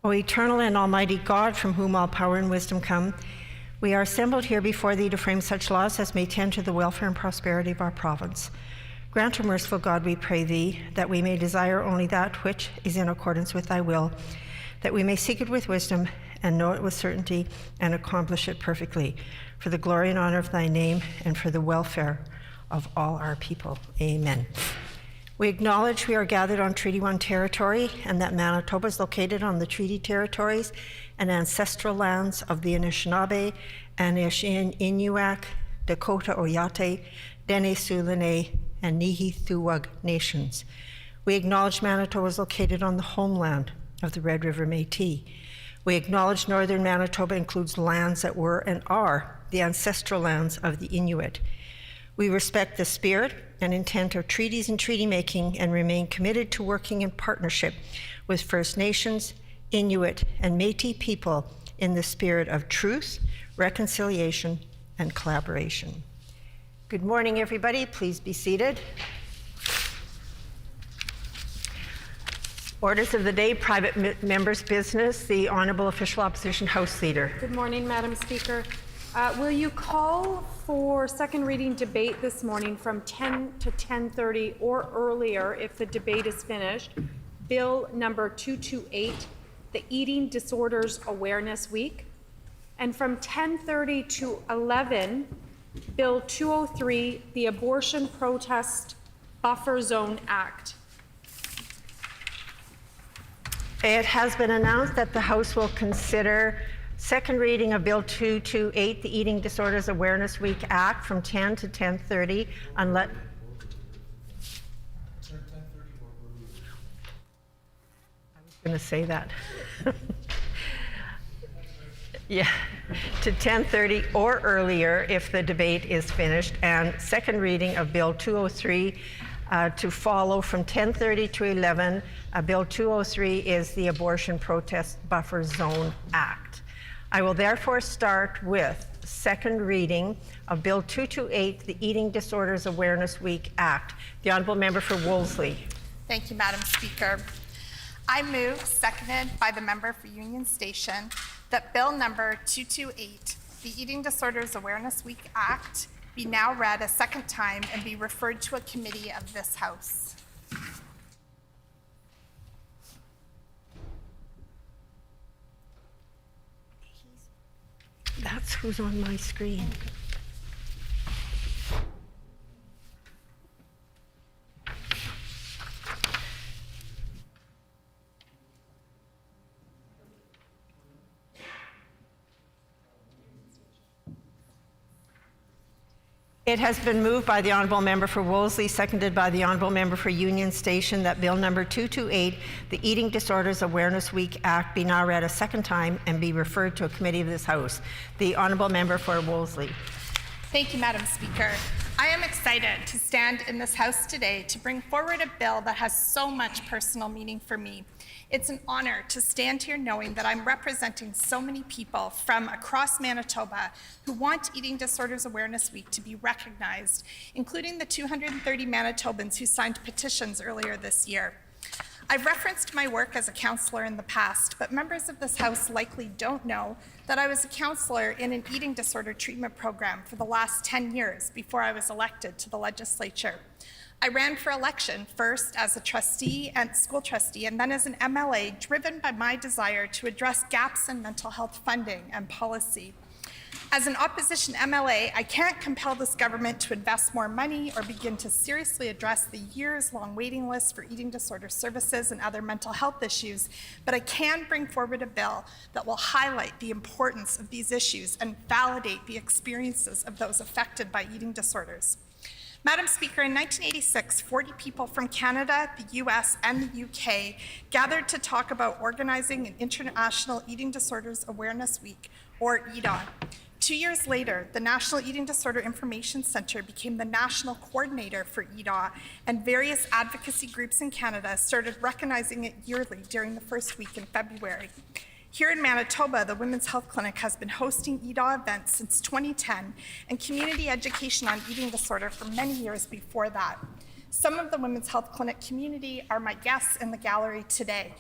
O eternal and almighty God, from whom all power and wisdom come, we are assembled here before thee to frame such laws as may tend to the welfare and prosperity of our province. Grant, O merciful God, we pray thee, that we may desire only that which is in accordance with thy will, that we may seek it with wisdom and know it with certainty and accomplish it perfectly, for the glory and honor of thy name and for the welfare of all our people. Amen. We acknowledge we are gathered on Treaty 1 territory and that Manitoba is located on the treaty territories and ancestral lands of the Anishinaabe, Inuak, Dakota Oyate, Dene Sulene, and Nihi-Thuwag nations. We acknowledge Manitoba is located on the homeland of the Red River Métis. We acknowledge northern Manitoba includes lands that were and are the ancestral lands of the Inuit. We respect the spirit and intent of treaties and treaty making and remain committed to working in partnership with First Nations, Inuit, and Métis people in the spirit of truth, reconciliation, and collaboration. Good morning, everybody. Please be seated. Orders of the day, private members' business. The Honourable Official Opposition House Leader. Good morning, Madam Speaker. Will you call for second reading debate this morning from 10 to 10:30 or earlier if the debate is finished? Bill number 228, the Eating Disorders Awareness Week. And from 10:30 to 11, Bill 203, the Abortion Protest Buffer Zone Act. It has been announced that the House will consider second reading of Bill 228, the Eating Disorders Awareness Week Act, from 10 to 10:30, unless... I was going to say that. Yeah, to 10:30 or earlier if the debate is finished, and second reading of Bill 203 to follow from 10:30 to 11. Bill 203 is the Abortion Protest Buffer Zone Act. I will therefore start with second reading of Bill 228, the Eating Disorders Awareness Week Act. The Honourable Member for Wolseley. Thank you, Madam Speaker. I move, seconded by the member for Union Station, that Bill number 228, the Eating Disorders Awareness Week Act, be now read a second time and be referred to a committee of this House. That's who's on my screen. It has been moved by the Honourable Member for Wolseley, seconded by the Honourable Member for Union Station, that Bill number 228, the Eating Disorders Awareness Week Act, be now read a second time and be referred to a committee of this House. The Honourable Member for Wolseley. Thank you, Madam Speaker. I am excited to stand in this House today to bring forward a bill that has so much personal meaning for me. It's an honor to stand here knowing that I'm representing so many people from across Manitoba who want Eating Disorders Awareness Week to be recognized, including the 230 Manitobans who signed petitions earlier this year. I've referenced my work as a councillor in the past, but members of this House likely don't know that I was a councillor in an eating disorder treatment program for the last 10 years before I was elected to the Legislature. I ran for election first as a trustee and school trustee, and then as an MLA, driven by my desire to address gaps in mental health funding and policy. As an opposition MLA, I can't compel this government to invest more money or begin to seriously address the years-long waiting list for eating disorder services and other mental health issues, but I can bring forward a bill that will highlight the importance of these issues and validate the experiences of those affected by eating disorders. Madam Speaker, in 1986, 40 people from Canada, the US, and the UK gathered to talk about organizing an International Eating Disorders Awareness Week, or EDA. 2 years later, the National Eating Disorder Information Centre became the national coordinator for EDA, and various advocacy groups in Canada started recognizing it yearly during the first week in February. Here in Manitoba, the Women's Health Clinic has been hosting EDA events since 2010 and community education on eating disorder for many years before that. Some of the Women's Health Clinic community are my guests in the gallery today.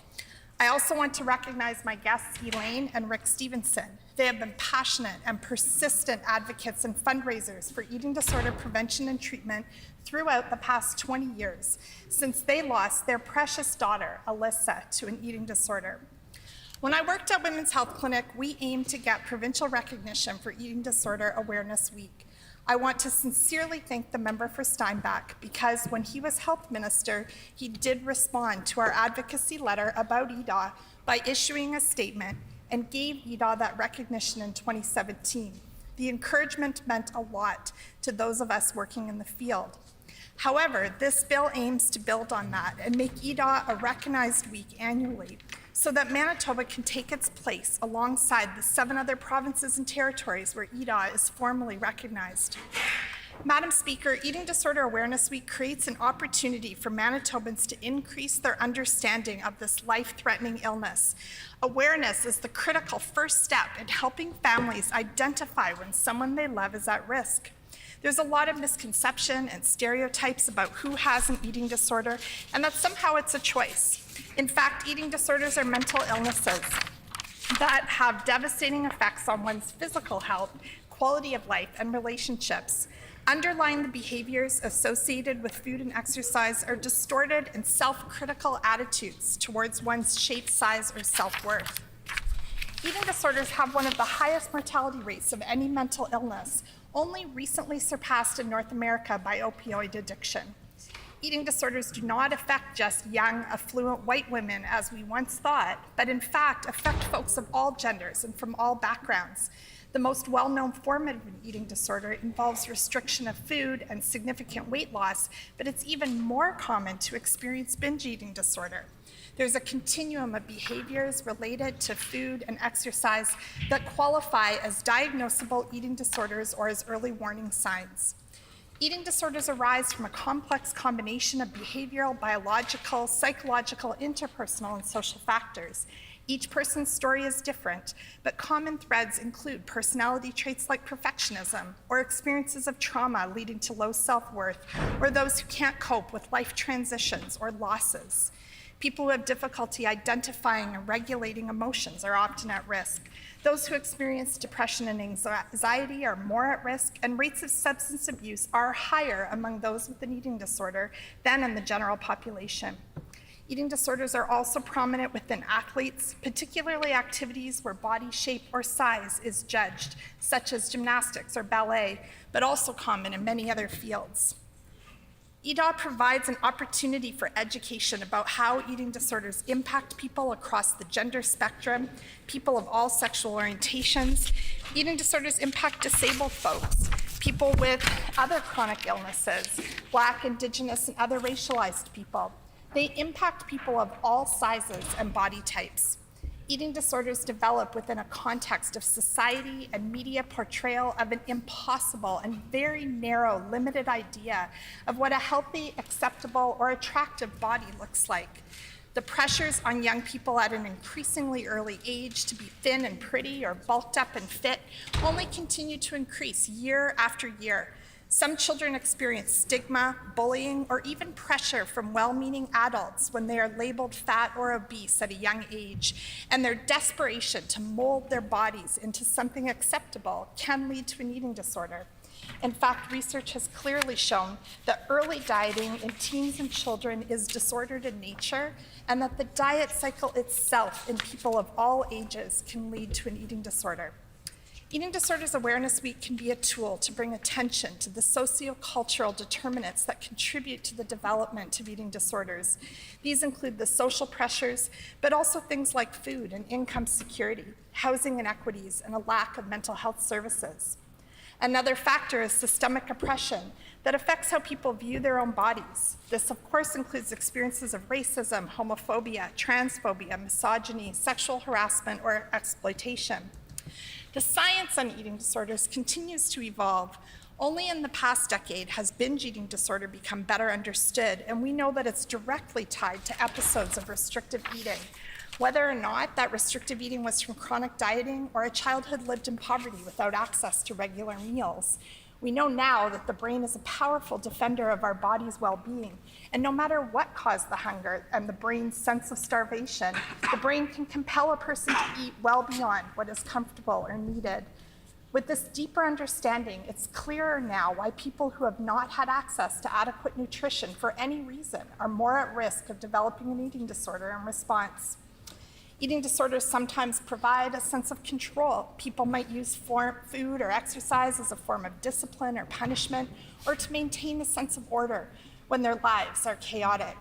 I also want to recognize my guests, Elaine and Rick Stevenson. They have been passionate and persistent advocates and fundraisers for eating disorder prevention and treatment throughout the past 20 years, since they lost their precious daughter, Alyssa, to an eating disorder. When I worked at Women's Health Clinic, we aimed to get provincial recognition for Eating Disorder Awareness Week. I want to sincerely thank the member for Steinbach because when he was health minister, he did respond to our advocacy letter about EDA by issuing a statement and gave EDA that recognition in 2017. The encouragement meant a lot to those of us working in the field. However, this bill aims to build on that and make EDA a recognized week annually so that Manitoba can take its place alongside the 7 other provinces and territories where EDA is formally recognized. Madam Speaker, Eating Disorder Awareness Week creates an opportunity for Manitobans to increase their understanding of this life-threatening illness. Awareness is the critical first step in helping families identify when someone they love is at risk. There's a lot of misconception and stereotypes about who has an eating disorder and that somehow it's a choice. In fact, eating disorders are mental illnesses that have devastating effects on one's physical health, quality of life, and relationships. Underlying the behaviors associated with food and exercise are distorted and self-critical attitudes towards one's shape, size, or self-worth. Eating disorders have one of the highest mortality rates of any mental illness, only recently surpassed in North America by opioid addiction. Eating disorders do not affect just young, affluent white women as we once thought, but in fact affect folks of all genders and from all backgrounds. The most well-known form of an eating disorder involves restriction of food and significant weight loss, but it's even more common to experience binge eating disorder. There's a continuum of behaviors related to food and exercise that qualify as diagnosable eating disorders or as early warning signs. Eating disorders arise from a complex combination of behavioral, biological, psychological, interpersonal, and social factors. Each person's story is different, but common threads include personality traits like perfectionism, or experiences of trauma leading to low self-worth, or those who can't cope with life transitions or losses. People who have difficulty identifying and regulating emotions are often at risk. Those who experience depression and anxiety are more at risk, and rates of substance abuse are higher among those with an eating disorder than in the general population. Eating disorders are also prominent within athletes, particularly activities where body shape or size is judged, such as gymnastics or ballet, but also common in many other fields. EDA provides an opportunity for education about how eating disorders impact people across the gender spectrum, people of all sexual orientations. Eating disorders impact disabled folks, people with other chronic illnesses, Black, Indigenous, and other racialized people. They impact people of all sizes and body types. Eating disorders develop within a context of society and media portrayal of an impossible and very narrow, limited idea of what a healthy, acceptable, or attractive body looks like. The pressures on young people at an increasingly early age to be thin and pretty or bulked up and fit only continue to increase year after year. Some children experience stigma, bullying, or even pressure from well-meaning adults when they are labeled fat or obese at a young age, and their desperation to mold their bodies into something acceptable can lead to an eating disorder. In fact, research has clearly shown that early dieting in teens and children is disordered in nature, and that the diet cycle itself in people of all ages can lead to an eating disorder. Eating Disorders Awareness Week can be a tool to bring attention to the socio-cultural determinants that contribute to the development of eating disorders. These include the social pressures, but also things like food and income security, housing inequities, and a lack of mental health services. Another factor is systemic oppression that affects how people view their own bodies. This, of course, includes experiences of racism, homophobia, transphobia, misogyny, sexual harassment, or exploitation. The science on eating disorders continues to evolve. Only in the past decade has binge eating disorder become better understood, and we know that it's directly tied to episodes of restrictive eating. Whether or not that restrictive eating was from chronic dieting or a childhood lived in poverty without access to regular meals, We know now that the brain is a powerful defender of our body's well-being, and no matter what caused the hunger and the brain's sense of starvation, the brain can compel a person to eat well beyond what is comfortable or needed. With this deeper understanding, it's clearer now why people who have not had access to adequate nutrition for any reason are more at risk of developing an eating disorder in response. Eating disorders sometimes provide a sense of control. People might use food or exercise as a form of discipline or punishment, or to maintain a sense of order when their lives are chaotic.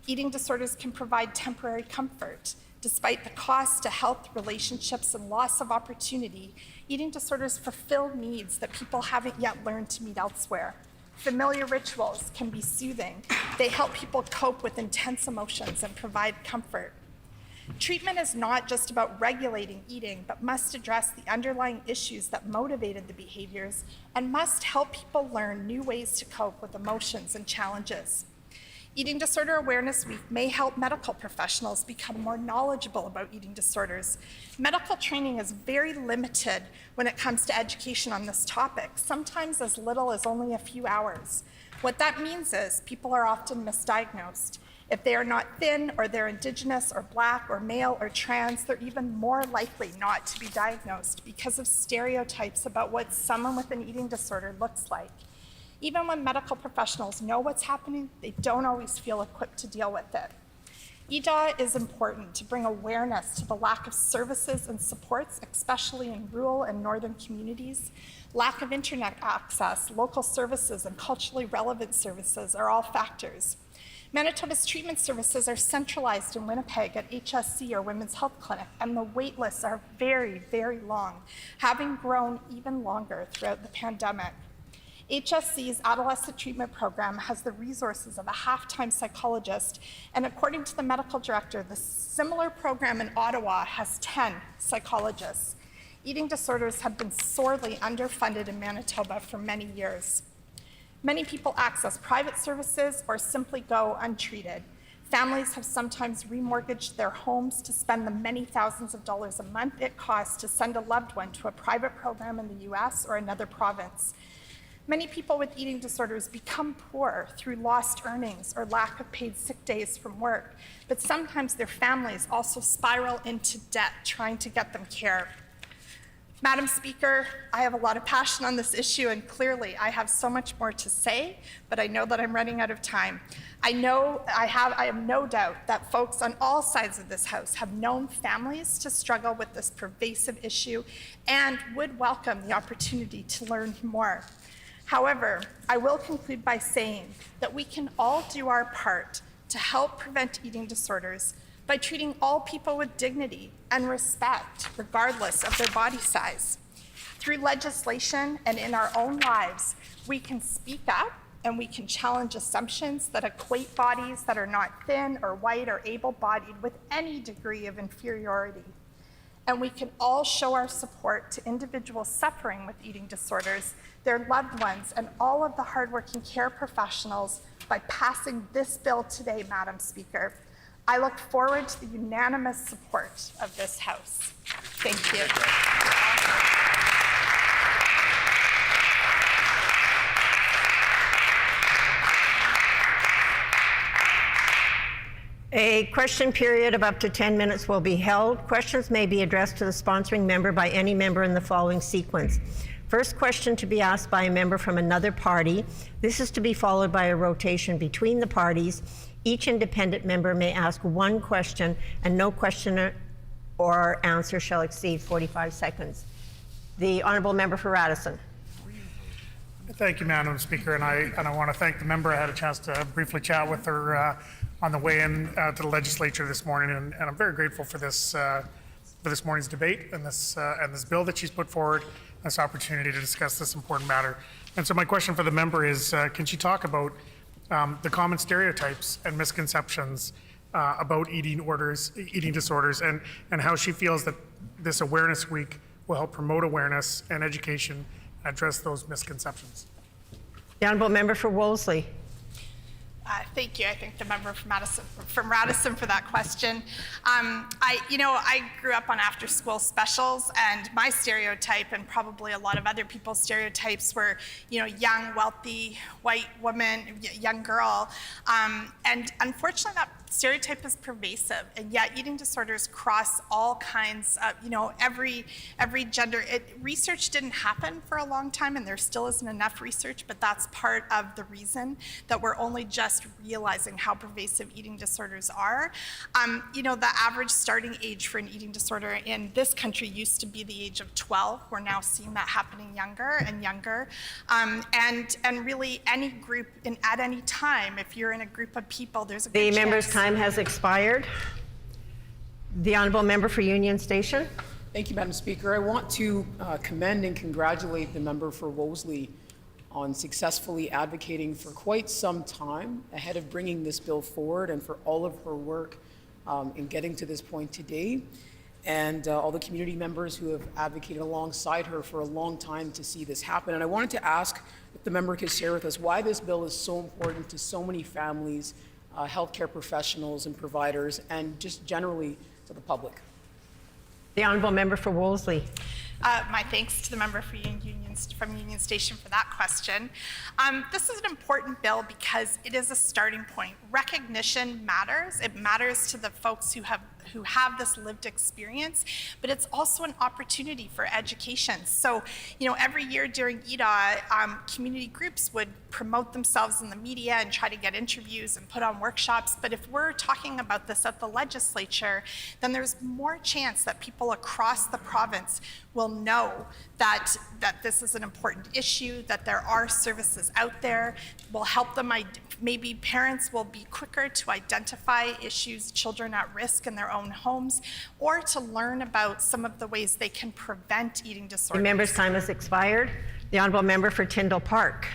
Eating disorders can provide temporary comfort. Despite the cost to health, relationships, and loss of opportunity, eating disorders fulfill needs that people haven't yet learned to meet elsewhere. Familiar rituals can be soothing. They help people cope with intense emotions and provide comfort. Treatment is not just about regulating eating, but must address the underlying issues that motivated the behaviors and must help people learn new ways to cope with emotions and challenges. Eating Disorder Awareness Week may help medical professionals become more knowledgeable about eating disorders. Medical training is very limited when it comes to education on this topic, sometimes as little as only a few hours. What that means is people are often misdiagnosed. If they are not thin, or they're Indigenous, or Black, or male, or trans, they're even more likely not to be diagnosed because of stereotypes about what someone with an eating disorder looks like. Even when medical professionals know what's happening, they don't always feel equipped to deal with it. EDA is important to bring awareness to the lack of services and supports, especially in rural and northern communities. Lack of internet access, local services, and culturally relevant services are all factors. Manitoba's treatment services are centralized in Winnipeg at HSC or Women's Health Clinic, and the wait lists are very, very long, having grown even longer throughout the pandemic. HSC's adolescent treatment program has the resources of a half-time psychologist, and according to the medical director, the similar program in Ottawa has 10 psychologists. Eating disorders have been sorely underfunded in Manitoba for many years. Many people access private services or simply go untreated. Families have sometimes remortgaged their homes to spend the many thousands of dollars a month it costs to send a loved one to a private program in the US or another province. Many people with eating disorders become poor through lost earnings or lack of paid sick days from work, but sometimes their families also spiral into debt trying to get them care. Madam Speaker, I have a lot of passion on this issue, and clearly I have so much more to say, but I know that I'm running out of time. I have no doubt that folks on all sides of this House have known families to struggle with this pervasive issue and would welcome the opportunity to learn more. However, I will conclude by saying that we can all do our part to help prevent eating disorders by treating all people with dignity and respect, regardless of their body size. Through legislation and in our own lives, we can speak up and we can challenge assumptions that equate bodies that are not thin or white or able-bodied with any degree of inferiority. And we can all show our support to individuals suffering with eating disorders, their loved ones, and all of the hardworking care professionals by passing this bill today, Madam Speaker. I look forward to the unanimous support of this House. Thank you. A question period of up to 10 minutes will be held. Questions may be addressed to the sponsoring member by any member in the following sequence. First question to be asked by a member from another party. This is to be followed by a rotation between the parties. Each independent member may ask one question, and no question or answer shall exceed 45 seconds. The honourable member for Radisson. Thank you, Madam Speaker, and I want to thank the member. I had a chance to briefly chat with her on the way in to the legislature this morning, and I'm very grateful for this morning's debate and this bill that she's put forward, this opportunity to discuss this important matter. And so my question for the member is, can she talk about the common stereotypes and misconceptions about eating disorders, and how she feels that this Awareness Week will help promote awareness and education and address those misconceptions? The honourable member for Wolseley. Thank you. I thank the member from Radisson for that question. I grew up on after-school specials, and my stereotype, and probably a lot of other people's stereotypes, were, young, wealthy, white woman, young girl, and unfortunately, that stereotype is pervasive, and yet eating disorders cross all kinds of, every gender. Research didn't happen for a long time, and there still isn't enough research, but that's part of the reason that we're only just realizing how pervasive eating disorders are. The average starting age for an eating disorder in this country used to be the age of 12. We're now seeing that happening younger and younger. And really any group at any time, if you're in a group of people, there's a good chance. The member's time has expired. The honourable member for Union Station. Thank you, Madam Speaker. I want to commend and congratulate the member for Wolseley on successfully advocating for quite some time ahead of bringing this bill forward, and for all of her work in getting to this point today, and all the community members who have advocated alongside her for a long time to see this happen. And I wanted to ask if the member could share with us why this bill is so important to so many families, healthcare professionals and providers, and just generally to the public. The honourable member for Wolseley. My thanks to the member from Union Station for that question. This is an important bill because it is a starting point. Recognition matters. It matters to the folks who have this lived experience, but it's also an opportunity for education. So, every year during EDA, community groups would promote themselves in the media and try to get interviews and put on workshops. But if we're talking about this at the legislature, then there's more chance that people across the province will know that this is an important issue, that there are services out there, will help them. Maybe parents will be quicker to identify issues, children at risk in their own homes, or to learn about some of the ways they can prevent eating disorders. The member's time has expired. The honourable member for Tyndall Park.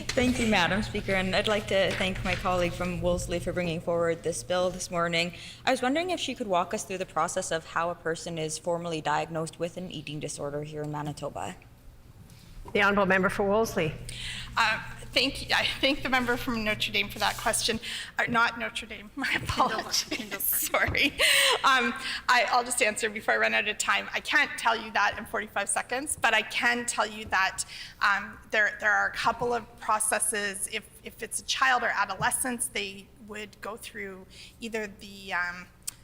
Thank you, Madam Speaker, and I'd like to thank my colleague from Wolseley for bringing forward this bill this morning. I was wondering if she could walk us through the process of how a person is formally diagnosed with an eating disorder here in Manitoba. The honourable member for Wolseley. Thank you. I thank the member from Notre Dame for that question. Not Notre Dame, my apologies. Sorry. I'll just answer before I run out of time. I can't tell you that in 45 seconds, but I can tell you that there are a couple of processes. If it's a child or adolescents, they would go through either the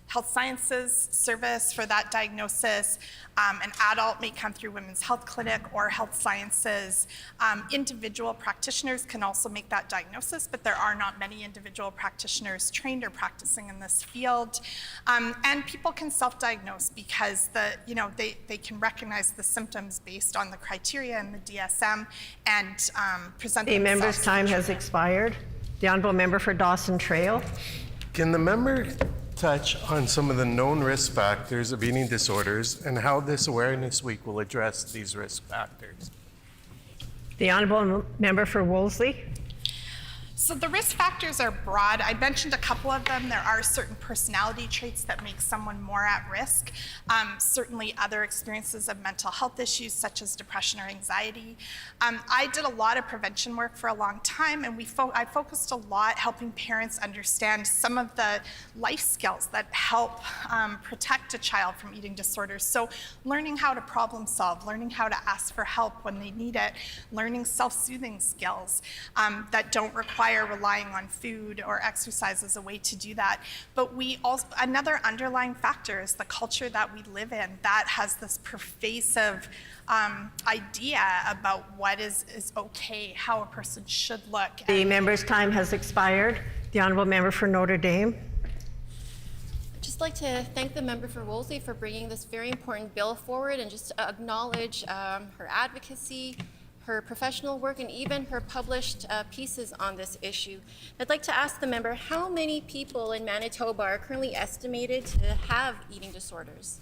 Health Sciences Service for that diagnosis. An adult may come through Women's Health Clinic or Health Sciences. Individual practitioners can also make that diagnosis, but there are not many individual practitioners trained or practicing in this field. And people can self-diagnose because they can recognize the symptoms based on the criteria in the DSM and present The themselves. member's time has expired. The honourable member for Dawson Trail. Can the member touch on some of the known risk factors of eating disorders and how this Awareness Week will address these risk factors? The honourable member for Wolseley. So the risk factors are broad. I mentioned a couple of them. There are certain personality traits that make someone more at risk. Certainly other experiences of mental health issues such as depression or anxiety. I did a lot of prevention work for a long time, and I focused a lot helping parents understand some of the life skills that help protect a child from eating disorders. So learning how to problem solve, learning how to ask for help when they need it, learning self-soothing skills that don't require relying on food or exercise as a way to do that. But another underlying factor is the culture that we live in that has this pervasive idea about what is okay, how a person should look. The member's time has expired. The honourable member for Notre Dame. I'd just like to thank the member for Wolseley for bringing this very important bill forward, and just to acknowledge her advocacy, her professional work, and even her published pieces on this issue. I'd like to ask the member, how many people in Manitoba are currently estimated to have eating disorders?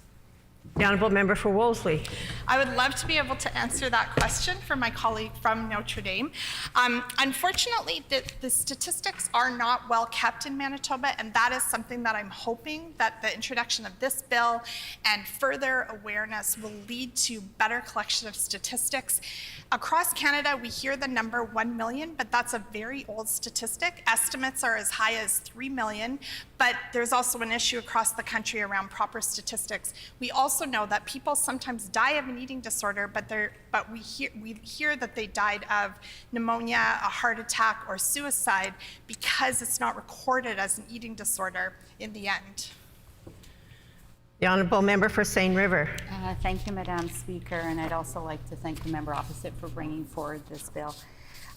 The honourable member for Wolseley. I would love to be able to answer that question for my colleague from Notre Dame. Unfortunately, the statistics are not well kept in Manitoba, and that is something that I'm hoping that the introduction of this bill and further awareness will lead to better collection of statistics. Across Canada, we hear the number 1 million, but that's a very old statistic. Estimates are as high as 3 million, but there's also an issue across the country around proper statistics. We also know that people sometimes die of an eating disorder, but we hear that they died of pneumonia, a heart attack, or suicide because it's not recorded as an eating disorder in the end. The honourable member for Seine River. Thank you, Madam Speaker, and I'd also like to thank the member opposite for bringing forward this bill.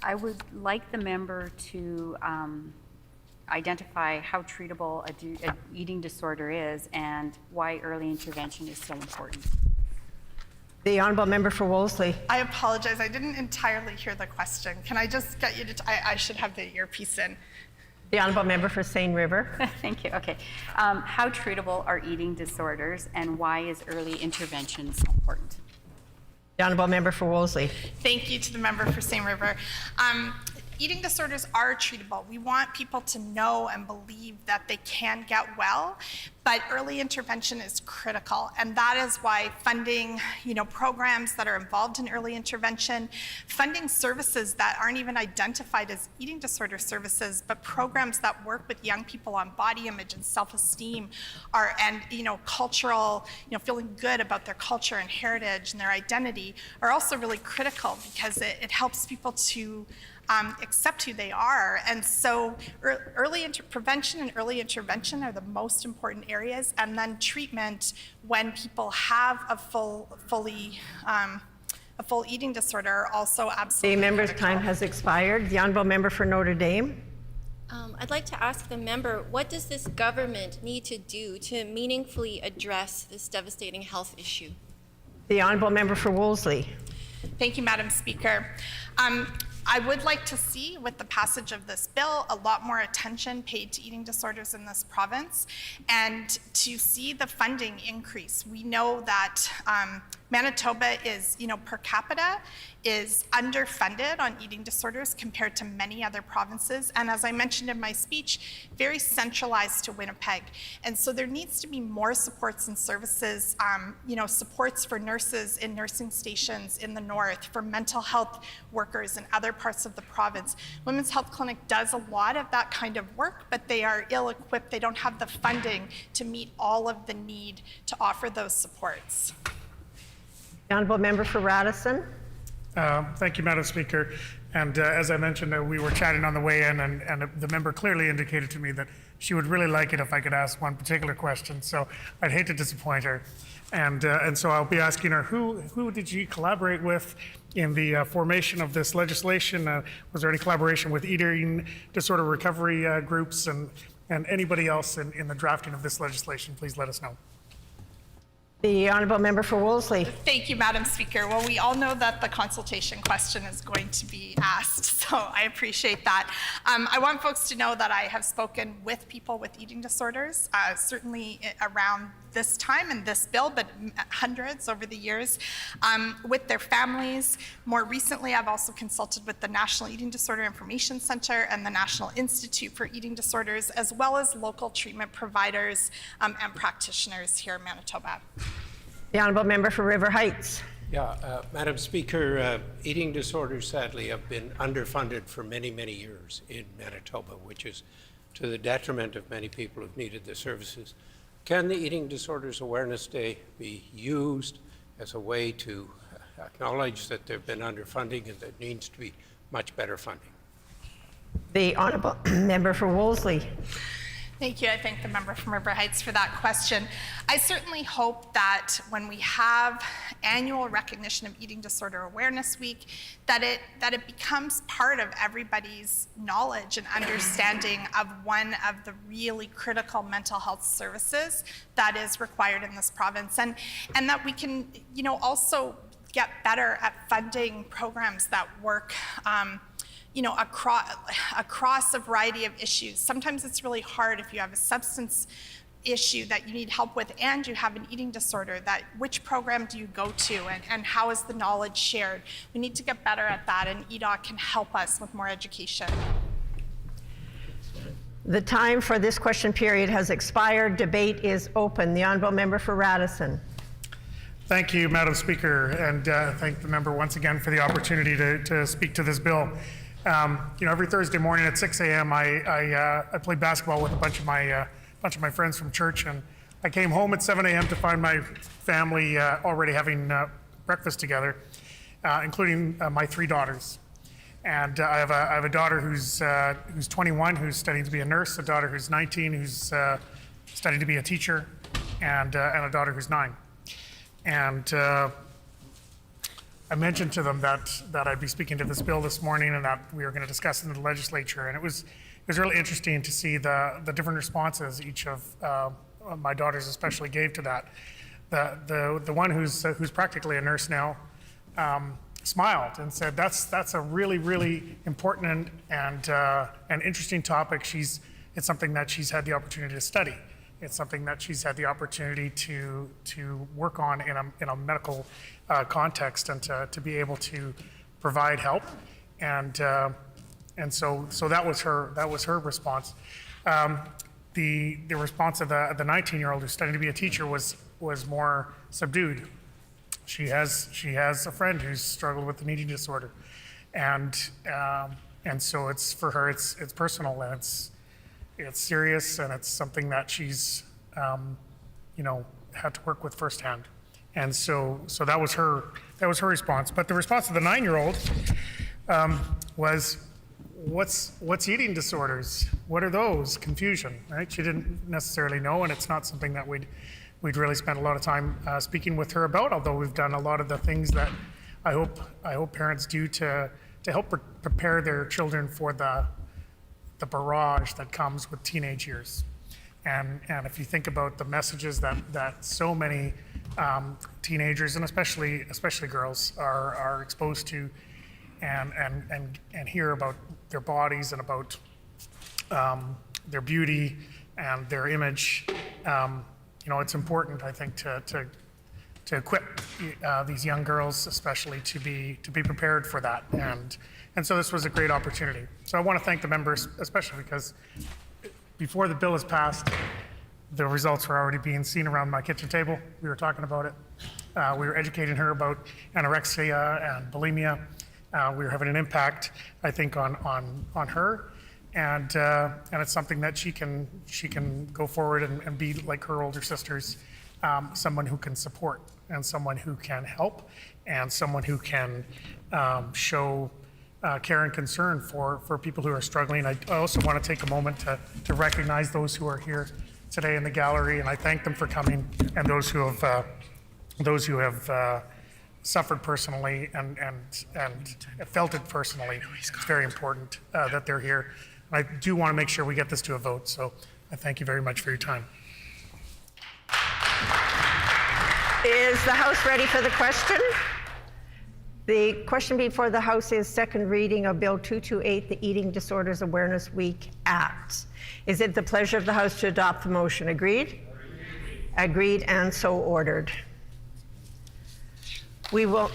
I would like the member to identify how treatable an eating disorder is and why early intervention is so important. The honourable member for Wolseley. I apologize, I didn't entirely hear the question. Can I just get you to, I should have the earpiece in. The honourable member for Seine River. Thank you. Okay. How treatable are eating disorders and why is early intervention so important? The honourable member for Wolseley. Thank you to the member for Seine River. Eating disorders are treatable. We want people to know and believe that they can get well, but early intervention is critical, and that is why funding, programs that are involved in early intervention, funding services that aren't even identified as eating disorder services, but programs that work with young people on body image and self-esteem and cultural, feeling good about their culture and heritage and their identity are also really critical because it helps people to accept who they are. And so prevention and early intervention are the most important areas, and then treatment when people have a full eating disorder are also absolutely The member's critical. time has expired. The honourable member for Notre Dame. I'd like to ask the member, what does this government need to do to meaningfully address this devastating health issue? The honourable member for Wolseley. Thank you, Madam Speaker. I would like to see, with the passage of this bill, a lot more attention paid to eating disorders in this province and to see the funding increase. We know that Manitoba is, per capita, is underfunded on eating disorders compared to many other provinces. And as I mentioned in my speech, very centralized to Winnipeg. And so there needs to be more supports and services, supports for nurses in nursing stations in the north, for mental health workers in other parts of the province. Women's Health Clinic does a lot of that kind of work, but they are ill-equipped. They don't have the funding to meet all of the need to offer those supports. The honourable member for Radisson. Thank you, Madam Speaker. And as I mentioned, we were chatting on the way in, and the member clearly indicated to me that she would really like it if I could ask one particular question. So I'd hate to disappoint her. And so I'll be asking her, who did she collaborate with in the formation of this legislation? Was there any collaboration with eating disorder recovery groups and anybody else in the drafting of this legislation? Please let us know. The honourable member for Wolseley. Thank you, Madam Speaker. Well, we all know that the consultation question is going to be asked, so I appreciate that. I want folks to know that I have spoken with people with eating disorders, certainly around this time and this bill, but hundreds over the years, with their families. More recently, I've also consulted with the National Eating Disorder Information Center and the National Institute for Eating Disorders, as well as local treatment providers and practitioners here in Manitoba. The honourable member for River Heights. Yeah, Madam Speaker, eating disorders sadly have been underfunded for many, many years in Manitoba, which is to the detriment of many people who've needed the services. Can the Eating Disorders Awareness Day be used as a way to acknowledge that there have been underfunding and there needs to be much better funding? The honourable member for Wolseley. Thank you. I thank the member from River Heights for that question. I certainly hope that when we have annual recognition of Eating Disorder Awareness Week, that it becomes part of everybody's knowledge and understanding of one of the really critical mental health services that is required in this province, and that we can, also get better at funding programs that work across a variety of issues. Sometimes it's really hard if you have a substance issue that you need help with and you have an eating disorder, that which program do you go to and how is the knowledge shared? We need to get better at that, and EDOC can help us with more education. The time for this question period has expired. Debate is open. The honourable member for Radisson. Thank you, Madam Speaker, and thank the member once again for the opportunity to speak to this bill. Every Thursday morning at 6 a.m. I played basketball with a bunch of my friends from church, and I came home at 7 a.m. to find my family already having breakfast together, including my 3 daughters. And I have a daughter who's 21, who's studying to be a nurse, a daughter who's 19, who's studying to be a teacher, and a daughter who's 9. And I mentioned to them that I'd be speaking to this bill this morning and that we were going to discuss it in the legislature. And it was really interesting to see the different responses each of my daughters especially gave to that. The one who's practically a nurse now smiled and said, "That's a really, really important and interesting topic. It's something that she's had the opportunity to study. It's something that she's had the opportunity to work on in a medical context and to be able to provide help." And so that was her response. The response of the 19-year-old who's studying to be a teacher was more subdued. She has a friend who's struggled with an eating disorder, and so it's for her it's personal, and it's serious, and it's something that she's had to work with firsthand. And so that was her response. But the response of the 9-year-old was, what's eating disorders? What are those? Confusion, right? She didn't necessarily know, and it's not something that we'd really spent a lot of time speaking with her about, although we've done a lot of the things that I hope parents do to help prepare their children for the barrage that comes with teenage years. And if you think about the messages that so many teenagers, and especially girls, are exposed to and hear about their bodies and about their beauty and their image, it's important, I think, to equip these young girls, especially, to be prepared for that. And so this was a great opportunity. So I want to thank the members, especially because before the bill is passed, the results were already being seen around my kitchen table. We were talking about it. We were educating her about anorexia and bulimia. We were having an impact, I think, on her. And it's something that she can go forward and be like her older sisters, someone who can support and someone who can help and someone who can show care and concern for people who are struggling. I also want to take a moment to recognize those who are here today in the gallery, and I thank them for coming, and those who have suffered personally and felt it personally. It's very important that they're here. I do want to make sure we get this to a vote, so I thank you very much for your time. Is the House ready for the question? The question before the House is second reading of Bill 228, the Eating Disorders Awareness Week Act. Is it the pleasure of the House to adopt the motion? Agreed? Agreed, and so ordered. We will...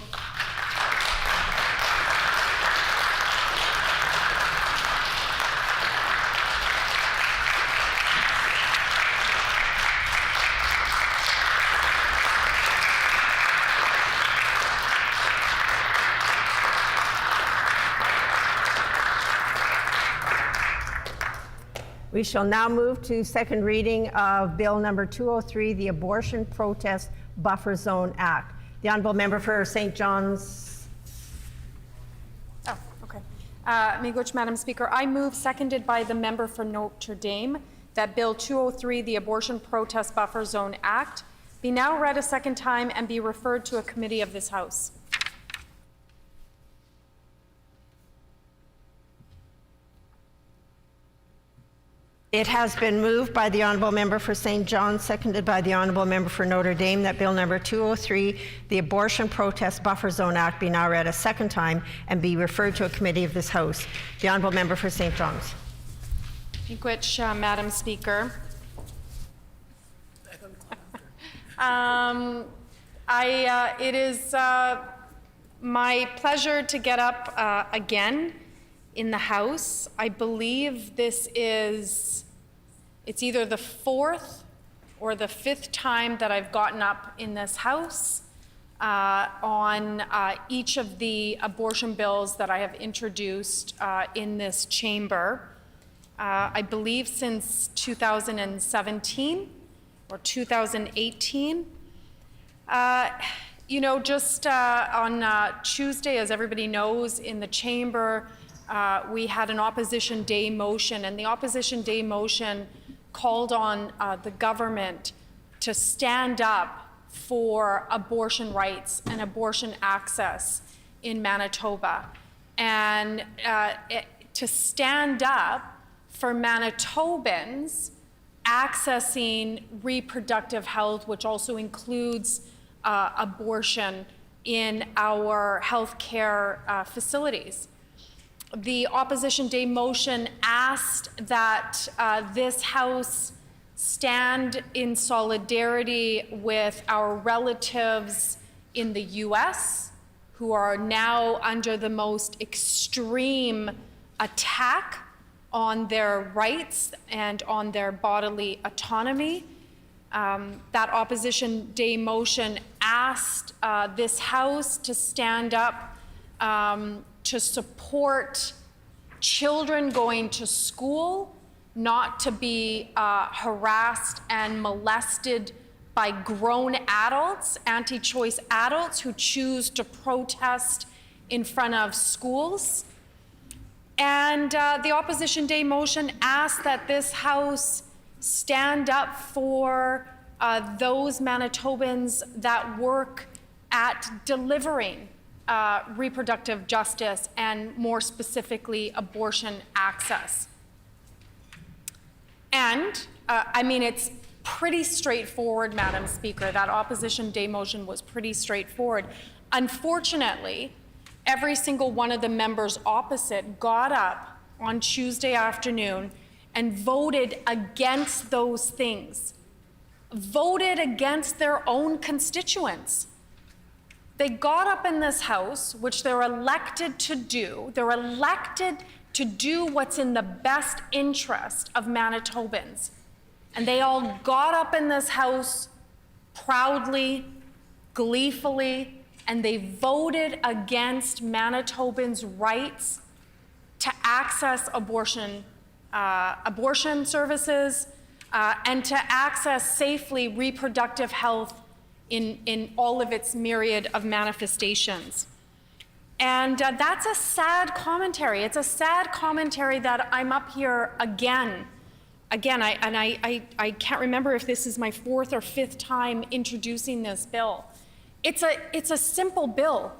We shall now move to second reading of Bill number 203, the Abortion Protest Buffer Zone Act. The honourable member for St. John's. Oh, okay. Miigwech, Madam Speaker, I move, seconded by the member for Notre Dame, that Bill 203, the Abortion Protest Buffer Zone Act, be now read a second time and be referred to a committee of this House. It has been moved by the honourable member for St. John, seconded by the honourable member for Notre Dame, that Bill number 203, the Abortion Protest Buffer Zone Act, be now read a second time and be referred to a committee of this House. The honourable member for St. John's. Miigwech, Madam Speaker. It is my pleasure to get up again in the House. I believe it's either the 4th or the 5th time that I've gotten up in this House on each of the abortion bills that I have introduced in this chamber. I believe since 2017 or 2018. Just on Tuesday, as everybody knows, in the chamber, we had an Opposition Day motion, and the Opposition Day motion called on the government to stand up for abortion rights and abortion access in Manitoba, and to stand up for Manitobans accessing reproductive health, which also includes abortion in our healthcare facilities. The Opposition Day motion asked that this House stand in solidarity with our relatives in the US who are now under the most extreme attack on their rights and on their bodily autonomy. That Opposition Day motion asked this House to stand up to support children going to school, not to be harassed and molested by grown adults, anti-choice adults who choose to protest in front of schools. And the Opposition Day motion asked that this House stand up for those Manitobans that work at delivering reproductive justice and, more specifically, abortion access. And, it's pretty straightforward, Madam Speaker. That Opposition Day motion was pretty straightforward. Unfortunately, every single one of the members opposite got up on Tuesday afternoon and voted against those things, voted against their own constituents. They got up in this House, which they're elected to do. They're elected to do what's in the best interest of Manitobans. And they all got up in this House proudly, gleefully, and they voted against Manitobans' rights to access abortion services and to access safely reproductive health in all of its myriad of manifestations. And that's a sad commentary. It's a sad commentary that I'm up here again. I can't remember if this is my 4th or 5th time introducing this bill. It's a simple bill.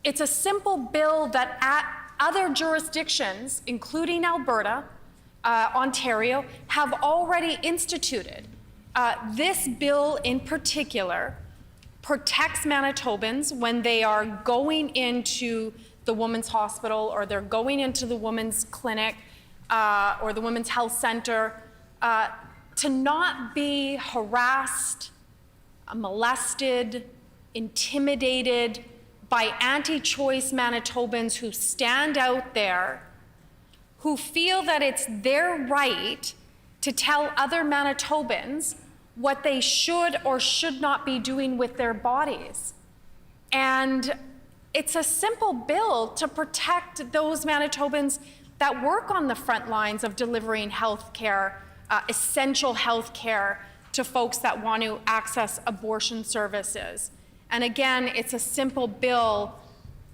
It's a simple bill that at other jurisdictions, including Alberta, Ontario, have already instituted. This bill in particular protects Manitobans when they are going into the women's hospital or they're going into the women's clinic or the women's health center to not be harassed, molested, intimidated by anti-choice Manitobans who stand out there, who feel that it's their right to tell other Manitobans what they should or should not be doing with their bodies. And it's a simple bill to protect those Manitobans that work on the front lines of delivering health care, essential health care to folks that want to access abortion services. And again, it's a simple bill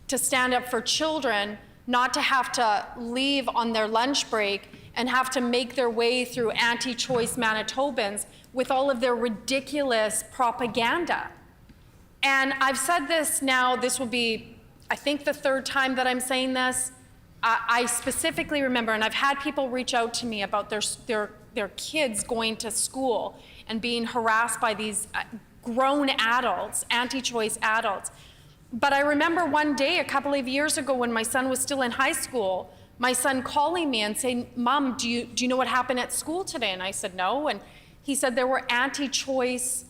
to stand up for children, not to have to leave on their lunch break and have to make their way through anti-choice Manitobans with all of their ridiculous propaganda. And I've said this now, this will be, I think, the 3rd time that I'm saying this. I specifically remember, and I've had people reach out to me about their kids going to school and being harassed by these grown adults, anti-choice adults. But I remember one day, a couple of years ago, when my son was still in high school, my son calling me and saying, "Mom, do you know what happened at school today?" And I said, "No." And he said there were anti-choice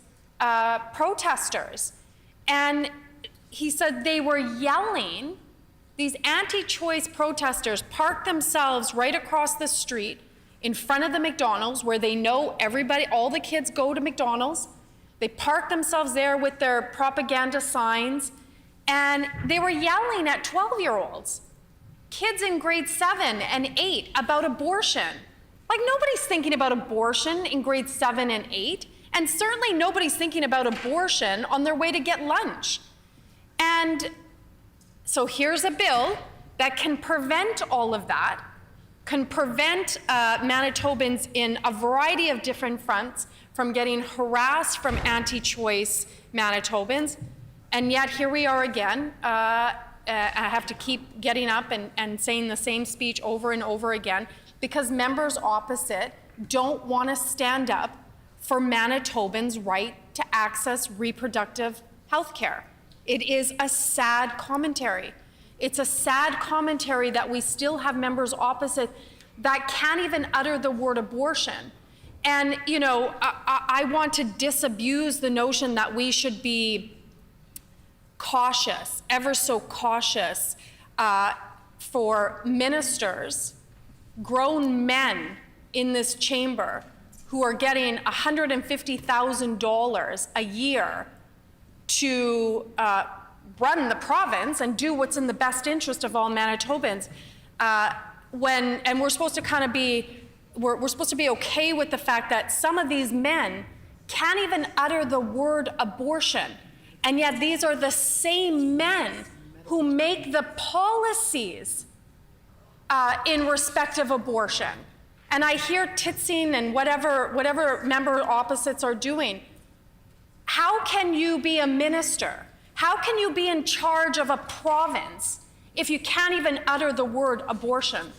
protesters. And he said they were yelling. These anti-choice protesters parked themselves right across the street in front of the McDonald's, where they know everybody, all the kids go to McDonald's. They parked themselves there with their propaganda signs, and they were yelling at 12-year-olds, kids in grade 7 and 8, about abortion. Like, nobody's thinking about abortion in grade 7 and 8, and certainly nobody's thinking about abortion on their way to get lunch. And so here's a bill that can prevent all of that, can prevent Manitobans in a variety of different fronts from getting harassed from anti-choice Manitobans. And yet here we are again. I have to keep getting up and saying the same speech over and over again because members opposite don't want to stand up for Manitobans' right to access reproductive health care. It is a sad commentary. It's a sad commentary that we still have members opposite that can't even utter the word abortion. And, you know, I want to disabuse the notion that we should be cautious, ever so cautious, for ministers, grown men in this chamber who are getting $150,000 a year to run the province and do what's in the best interest of all Manitobans. And we're supposed to kind of be, we're supposed to be okay with the fact that some of these men can't even utter the word abortion. And yet these are the same men who make the policies in respect of abortion. And I hear titsing and whatever member opposites are doing. How can you be a minister? How can you be in charge of a province if you can't even utter the word abortion?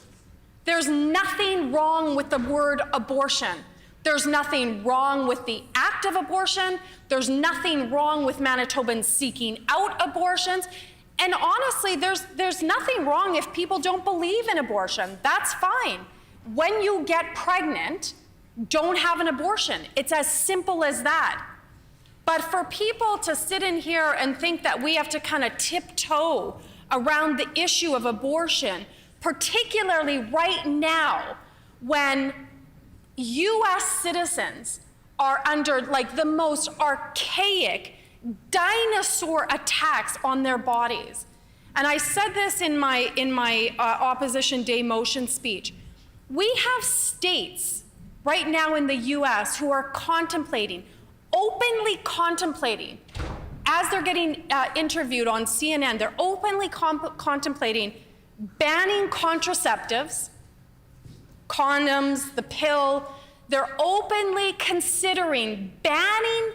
There's nothing wrong with the word abortion. There's nothing wrong with the act of abortion. There's nothing wrong with Manitobans seeking out abortions. And honestly, there's nothing wrong if people don't believe in abortion. That's fine. When you get pregnant, don't have an abortion. It's as simple as that. But for people to sit in here and think that we have to kind of tiptoe around the issue of abortion, particularly right now when US citizens are under like the most archaic dinosaur attacks on their bodies. And I said this in my Opposition Day motion speech. We have states right now in the US who are openly contemplating, as they're getting interviewed on CNN, they're openly contemplating banning contraceptives, condoms, the pill. They're openly considering banning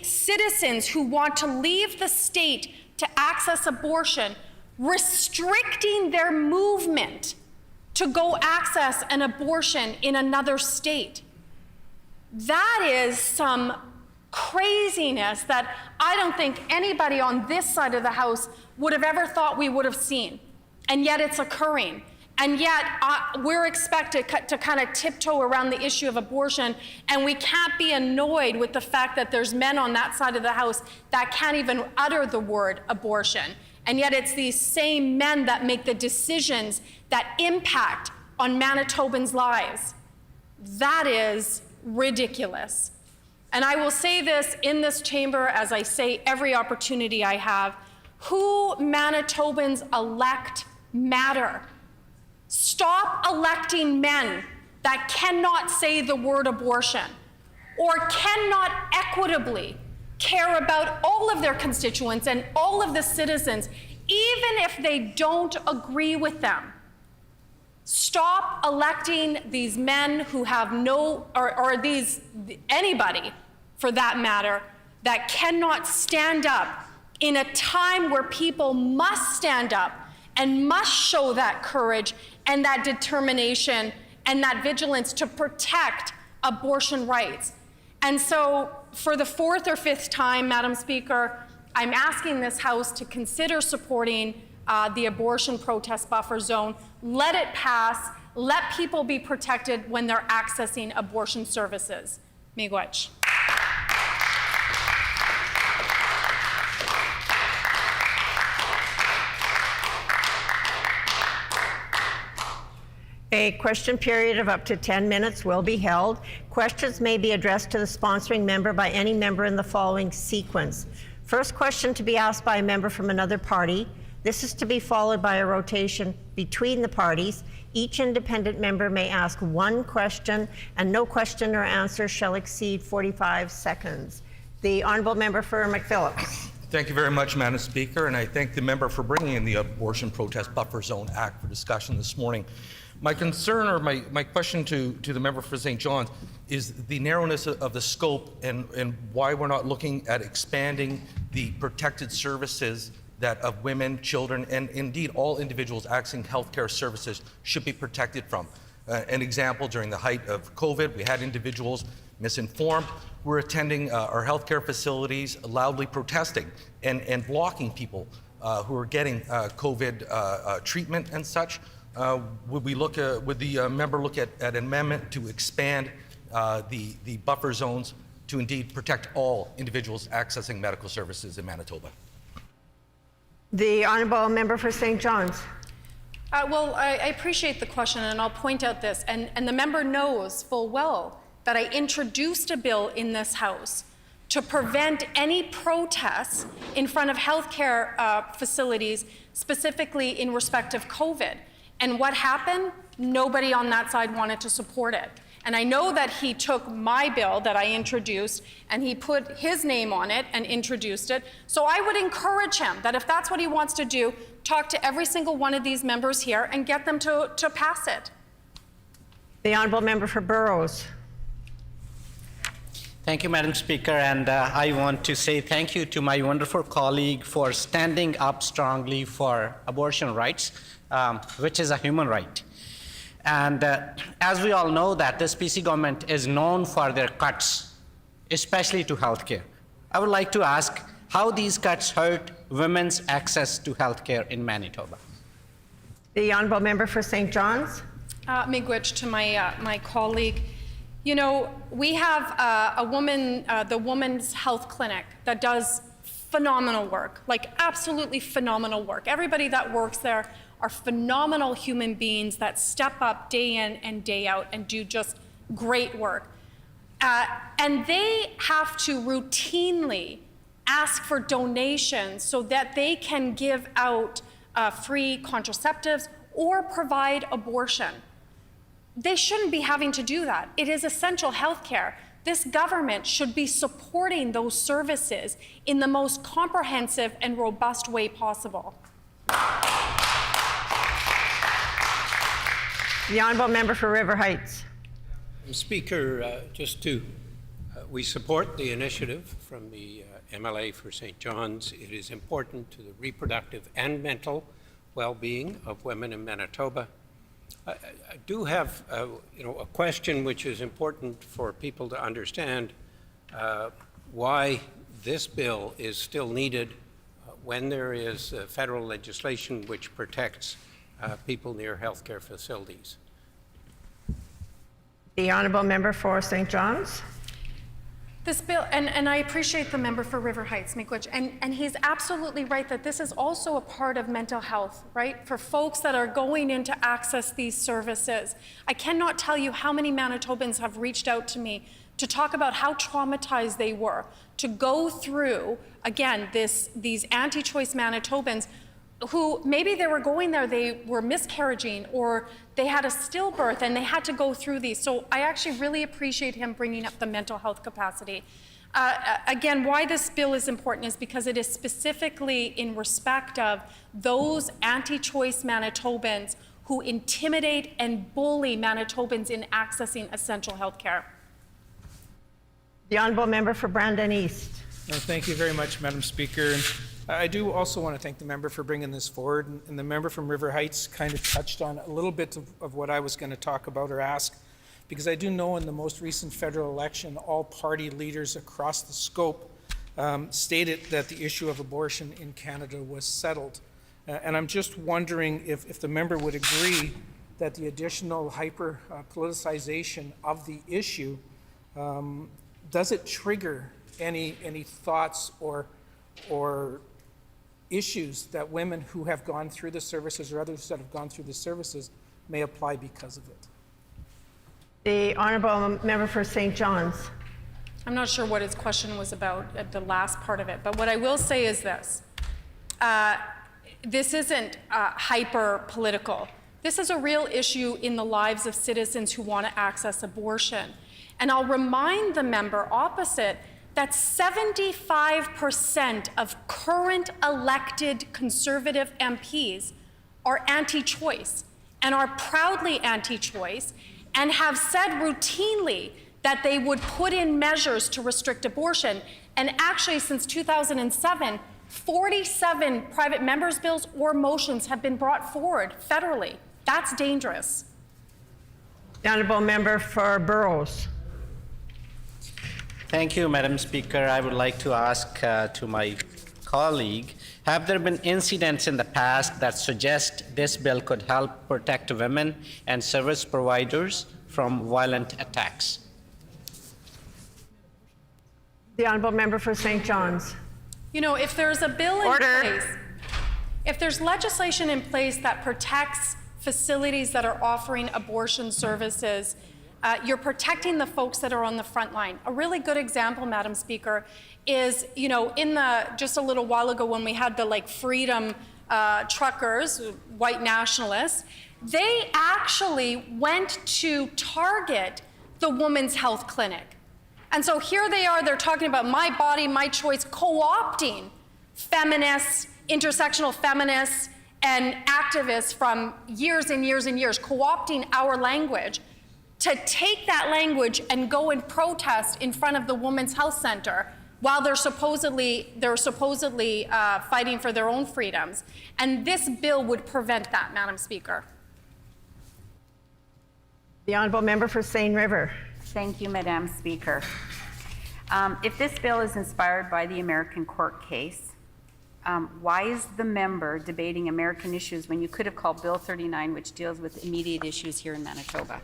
citizens who want to leave the state to access abortion, restricting their movement to go access an abortion in another state. That is some craziness that I don't think anybody on this side of the House would have ever thought we would have seen. And yet it's occurring. And yet we're expected to kind of tiptoe around the issue of abortion, and we can't be annoyed with the fact that there's men on that side of the House that can't even utter the word abortion. And yet it's these same men that make the decisions that impact on Manitobans' lives. That is ridiculous. And I will say this in this chamber, as I say every opportunity I have, who Manitobans elect matter. Stop electing men that cannot say the word abortion or cannot equitably care about all of their constituents and all of the citizens, even if they don't agree with them. Stop electing these men who have anybody for that matter, that cannot stand up in a time where people must stand up and must show that courage and that determination and that vigilance to protect abortion rights. And so for the fourth or fifth time, Madam Speaker, I'm asking this House to consider supporting the abortion protest buffer zone. Let it pass. Let people be protected when they're accessing abortion services. Miigwech. A question period of up to 10 minutes will be held. Questions may be addressed to the sponsoring member by any member in the following sequence. First question to be asked by a member from another party. This is to be followed by a rotation between the parties. Each independent member may ask one question, and no question or answer shall exceed 45 seconds. The honourable member for McPhillips. Thank you very much, Madam Speaker, and I thank the member for bringing in the Abortion Protest Buffer Zone Act for discussion this morning. My concern, or my question to the member for St. John's, is the narrowness of the scope and why we're not looking at expanding the protected services that of women, children, and indeed all individuals accessing healthcare services should be protected from. An example, during the height of COVID, we had individuals misinformed who were attending our healthcare facilities, loudly protesting and blocking people who were getting COVID treatment and such. Would the member look at an amendment to expand the buffer zones to indeed protect all individuals accessing medical services in Manitoba? The honourable member for St. John's. Well, I appreciate the question, and I'll point out this, and the member knows full well that I introduced a bill in this House to prevent any protests in front of healthcare facilities, specifically in respect of COVID. And what happened? Nobody on that side wanted to support it. And I know that he took my bill that I introduced and he put his name on it and introduced it. So I would encourage him that if that's what he wants to do, talk to every single one of these members here and get them to pass it. The honourable member for Burroughs. Thank you, Madam Speaker, and I want to say thank you to my wonderful colleague for standing up strongly for abortion rights, which is a human right. And as we all know that this PC government is known for their cuts, especially to healthcare. I would like to ask how these cuts hurt women's access to healthcare in Manitoba. The honourable member for St. John's. Miigwech, to my colleague. You know, we have the Women's Health Clinic that does phenomenal work, like absolutely phenomenal work. Everybody that works there are phenomenal human beings that step up day in and day out and do just great work. And they have to routinely ask for donations so that they can give out free contraceptives or provide abortion. They shouldn't be having to do that. It is essential health care. This government should be supporting those services in the most comprehensive and robust way possible. The honourable member for River Heights. Speaker, we support the initiative from the MLA for St. John's. It is important to the reproductive and mental well-being of women in Manitoba. I do have a question which is important for people to understand why this bill is still needed when there is federal legislation which protects people near healthcare facilities. The honourable member for St. John's. This bill, and I appreciate the member for River Heights, Miigwech, and he's absolutely right that this is also a part of mental health, right? For folks that are going in to access these services. I cannot tell you how many Manitobans have reached out to me to talk about how traumatized they were to go through, again, these anti-choice Manitobans who maybe they were going there, they were miscarriaging, or they had a stillbirth and they had to go through these. So I actually really appreciate him bringing up the mental health capacity. Again, why this bill is important is because it is specifically in respect of those anti-choice Manitobans who intimidate and bully Manitobans in accessing essential health care. The honourable member for Brandon East. Thank you very much, Madam Speaker. And I do also want to thank the member for bringing this forward, and the member from River Heights kind of touched on a little bit of what I was going to talk about or ask, because I do know in the most recent federal election, all party leaders across the scope stated that the issue of abortion in Canada was settled. And I'm just wondering if the member would agree that the additional hyper-politicization of the issue, does it trigger any thoughts or issues that women who have gone through the services or others that have gone through the services may apply because of it. The Honourable Member for St. John's. I'm not sure what his question was about at the last part of it, but what I will say is this. This isn't hyper-political. This is a real issue in the lives of citizens who want to access abortion. And I'll remind the member opposite that 75% of current elected Conservative MPs are anti-choice and are proudly anti-choice and have said routinely that they would put in measures to restrict abortion. And actually, since 2007, 47 private members' bills or motions have been brought forward federally. That's dangerous. The Honourable Member for Burrows. Thank you, Madam Speaker. I would like to ask to my colleague, have there been incidents in the past that suggest this bill could help protect women and service providers from violent attacks? The Honourable Member for St. John's. You know, if there's a bill in Order. place, if there's legislation in place that protects facilities that are offering abortion services, you're protecting the folks that are on the front line. A really good example, Madam Speaker, is, you know, just a little while ago when we had the freedom truckers, white nationalists, they actually went to target the Women's Health Clinic. And so here they are, they're talking about my body, my choice, co-opting feminists, intersectional feminists, and activists from years and years and years, co-opting our language to take that language and go and protest in front of the Women's Health Center while they're supposedly fighting for their own freedoms. And this bill would prevent that, Madam Speaker. The Honourable Member for Seine River. Thank you, Madam Speaker. If this bill is inspired by the American court case, why is the member debating American issues when you could have called Bill 39, which deals with immediate issues here in Manitoba?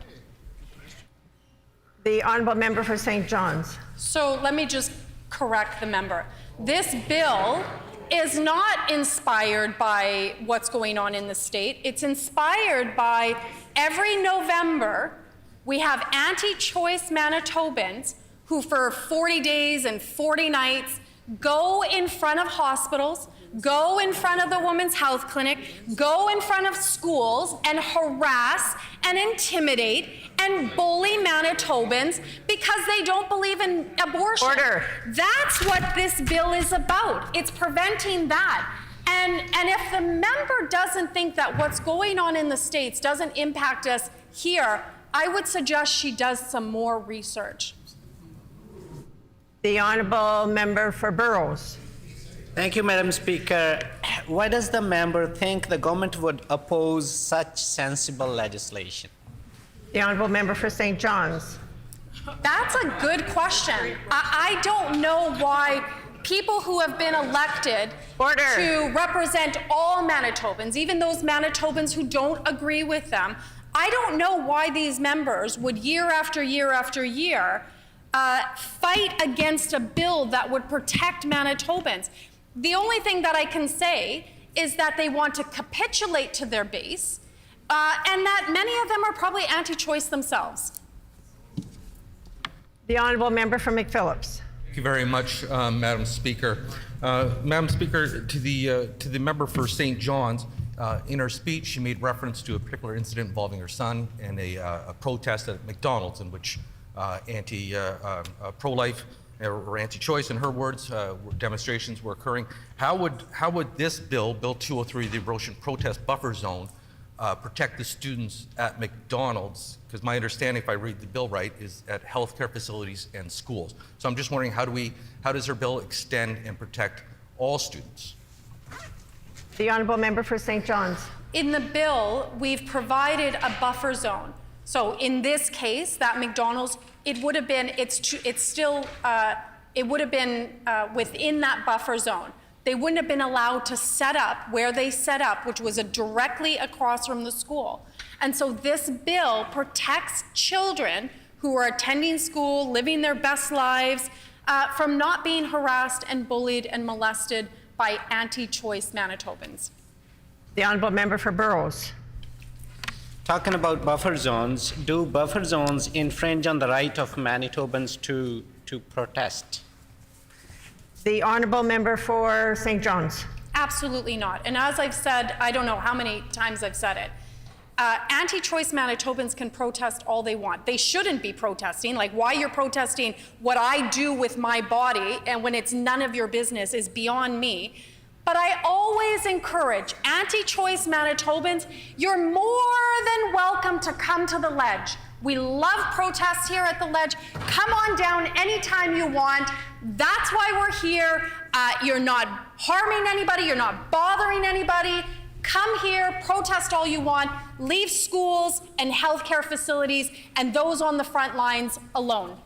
The Honourable Member for St. John's. So let me just correct the member. This bill is not inspired by what's going on in the state. It's inspired by every November we have anti-choice Manitobans who for 40 days and 40 nights go in front of hospitals, go in front of the Women's Health Clinic, go in front of schools and harass and intimidate and bully Manitobans because they don't believe in abortion. Order. That's what this bill is about. It's preventing that. And if the member doesn't think that what's going on in the States doesn't impact us here, I would suggest she does some more research. The Honourable Member for Burrows. Thank you, Madam Speaker. Why does the member think the government would oppose such sensible legislation? The Honourable Member for St. John's. That's a good question. I don't know why people who have been elected to represent all Manitobans, even those Manitobans who don't agree with them, I don't know why these members would year after year after year fight against a bill that would protect Manitobans. The only thing that I can say is that they want to capitulate to their base and that many of them are probably anti-choice themselves. The Honourable Member for McPhillips. Thank you very much, Madam Speaker. Madam Speaker, to the member for St. John's, in her speech, she made reference to a particular incident involving her son and a protest at McDonald's in which pro-life or anti-choice, in her words, demonstrations were occurring. How would this bill, Bill 203, the abortion protest buffer zone, protect the students at McDonald's? Because my understanding, if I read the bill right, is at healthcare facilities and schools. So I'm just wondering, how does her bill extend and protect all students? The Honourable Member for St. John's. In the bill, we've provided a buffer zone. So in this case, that McDonald's, it would have been, it would have been within that buffer zone. They wouldn't have been allowed to set up where they set up, which was directly across from the school. And so this bill protects children who are attending school, living their best lives, from not being harassed and bullied and molested by anti-choice Manitobans. The Honourable Member for Burrows. talking about buffer zones, do buffer zones infringe on the right of Manitobans to protest? The honourable member for St. John's. Absolutely not. And as I've said, I don't know how many times I've said it, anti-choice Manitobans can protest all they want. They shouldn't be protesting. Like, why you're protesting what I do with my body and when it's none of your business is beyond me. But I always encourage anti-choice Manitobans, you're more than welcome to come to the Ledge. We love protests here at the Ledge. Come on down anytime you want. That's why we're here. You're not harming anybody. You're not bothering anybody. Come here, protest all you want. Leave schools and healthcare facilities and those on the front lines alone.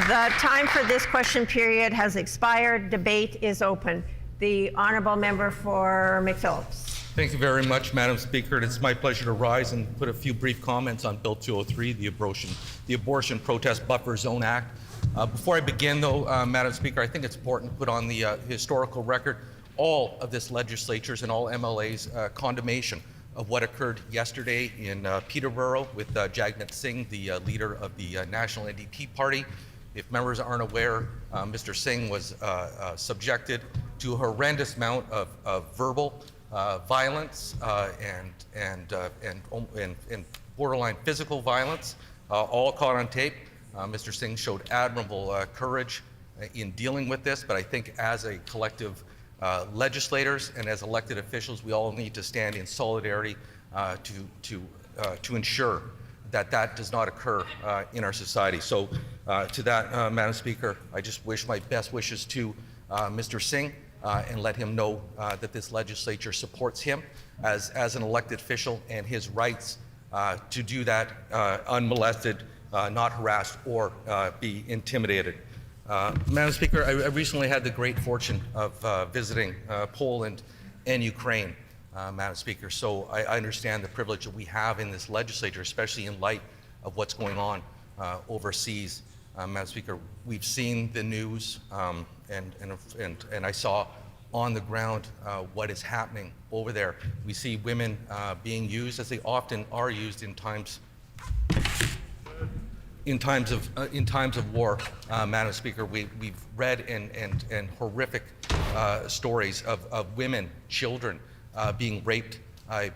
The time for this question period has expired. Debate is open. The honourable member for McPhillips. Thank you very much, Madam Speaker. And it's my pleasure to rise and put a few brief comments on Bill 203, the Abortion Protest Buffer Zone Act. Before I begin, though, Madam Speaker, I think it's important to put on the historical record all of this legislature's and all MLA's condemnation of what occurred yesterday in Peterborough with Jagmeet Singh, the leader of the National NDP Party. If members aren't aware, Mr. Singh was subjected to a horrendous amount of verbal violence and borderline physical violence, all caught on tape. Mr. Singh showed admirable courage in dealing with this, but I think as a collective legislators and as elected officials, we all need to stand in solidarity to ensure that that does not occur in our society. So to that, Madam Speaker, I just wish my best wishes to Mr. Singh and let him know that this legislature supports him as an elected official and his rights to do that unmolested, not harassed or be intimidated. Madam Speaker, I recently had the great fortune of visiting Poland and Ukraine, Madam Speaker, so I understand the privilege that we have in this legislature, especially in light of what's going on overseas. Madam Speaker, we've seen the news and I saw on the ground what is happening over there. We see women being used as they often are used in times of war, Madam Speaker. We've read and horrific stories of women, children being raped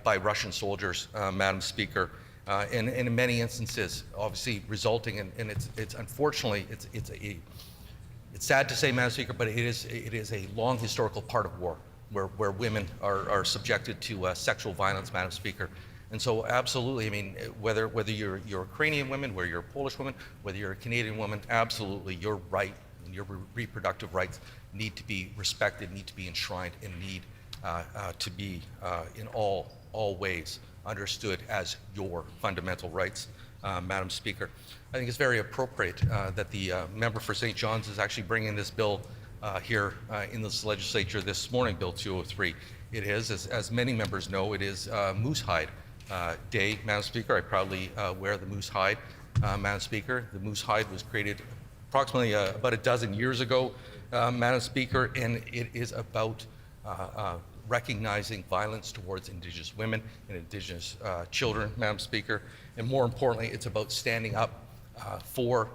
by Russian soldiers, Madam Speaker, and in many instances, obviously resulting in, and it's unfortunately it's sad to say, Madam Speaker, but it is a long historical part of war where women are subjected to sexual violence, Madam Speaker. And so absolutely, I mean, whether you're Ukrainian women, whether you're a Polish woman, whether you're a Canadian woman, absolutely your right and your reproductive rights need to be respected, need to be enshrined, and need to be in all ways understood as your fundamental rights, Madam Speaker. I think it's very appropriate that the member for St. John's is actually bringing this bill here in this legislature this morning, Bill 203. It is, as many members know, it is Moose Hide Day, Madam Speaker. I proudly wear the moose hide, Madam Speaker. The moose hide was created approximately about a dozen years ago, Madam Speaker, and it is about recognizing violence towards Indigenous women and Indigenous children, Madam Speaker. And more importantly, it's about standing up for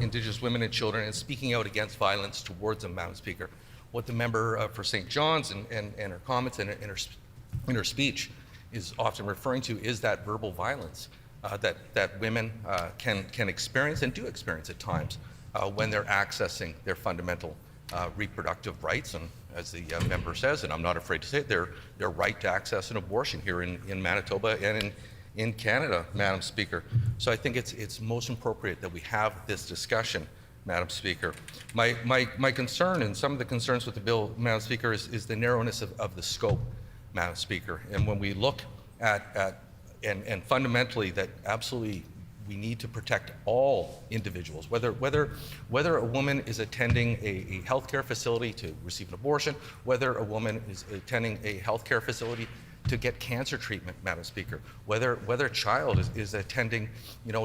Indigenous women and children and speaking out against violence towards them, Madam Speaker. What the member for St. John's and her comments and in her speech is often referring to is that verbal violence that women can experience and do experience at times when they're accessing their fundamental reproductive rights, and as the member says, and I'm not afraid to say it, their right to access an abortion here in Manitoba and in Canada, Madam Speaker. So I think it's most appropriate that we have this discussion, Madam Speaker. My concern, and some of the concerns with the bill, Madam Speaker, is the narrowness of the scope, Madam Speaker. And when we look at and fundamentally that absolutely we need to protect all individuals, whether a woman is attending a healthcare facility to receive an abortion, whether a woman is attending a healthcare facility to get cancer treatment, Madam Speaker, whether a child is attending,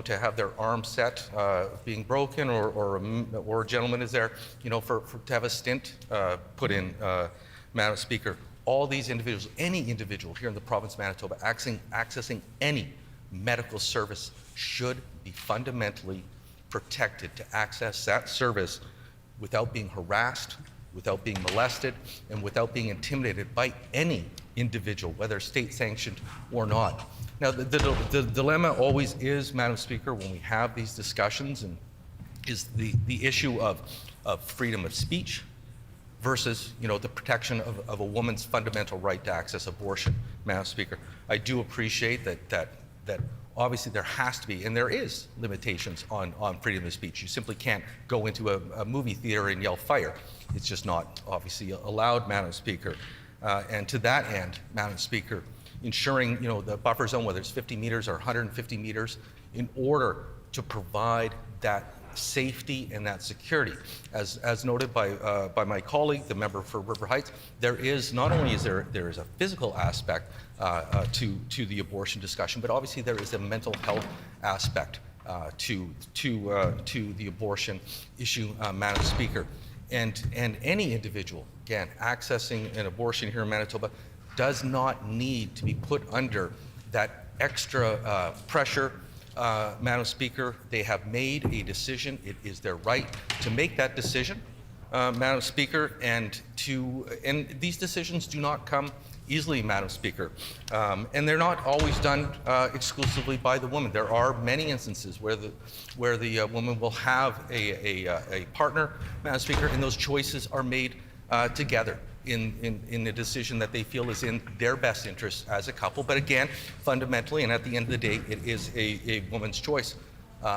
to have their arm set being broken, or a gentleman is there, to have a stent put in, Madam Speaker. All these individuals, any individual here in the province of Manitoba accessing any medical service should be fundamentally protected to access that service without being harassed, without being molested, and without being intimidated by any individual, whether state sanctioned or not. Now, the dilemma always is, Madam Speaker, when we have these discussions, and is the issue of freedom of speech versus, the protection of a woman's fundamental right to access abortion, Madam Speaker. I do appreciate that obviously there has to be, and there is, limitations on freedom of speech. You simply can't go into a movie theater and yell fire. It's just not obviously allowed, Madam Speaker. And to that end, Madam Speaker, ensuring, the buffer zone, whether it's 50 meters or 150 meters, in order to provide that safety and that security. As noted by my colleague, the member for River Heights, there is not only is there is a physical aspect to the abortion discussion, but obviously there is a mental health aspect to the abortion issue, Madam Speaker. And any individual, again, accessing an abortion here in Manitoba does not need to be put under that extra pressure. Madam Speaker, they have made a decision. It is their right to make that decision, Madam Speaker, and these decisions do not come easily, Madam Speaker, and they're not always done exclusively by the woman. There are many instances where the woman will have a partner, Madam Speaker, and those choices are made together in a decision that they feel is in their best interest as a couple. But again, fundamentally, and at the end of the day, it is a woman's choice,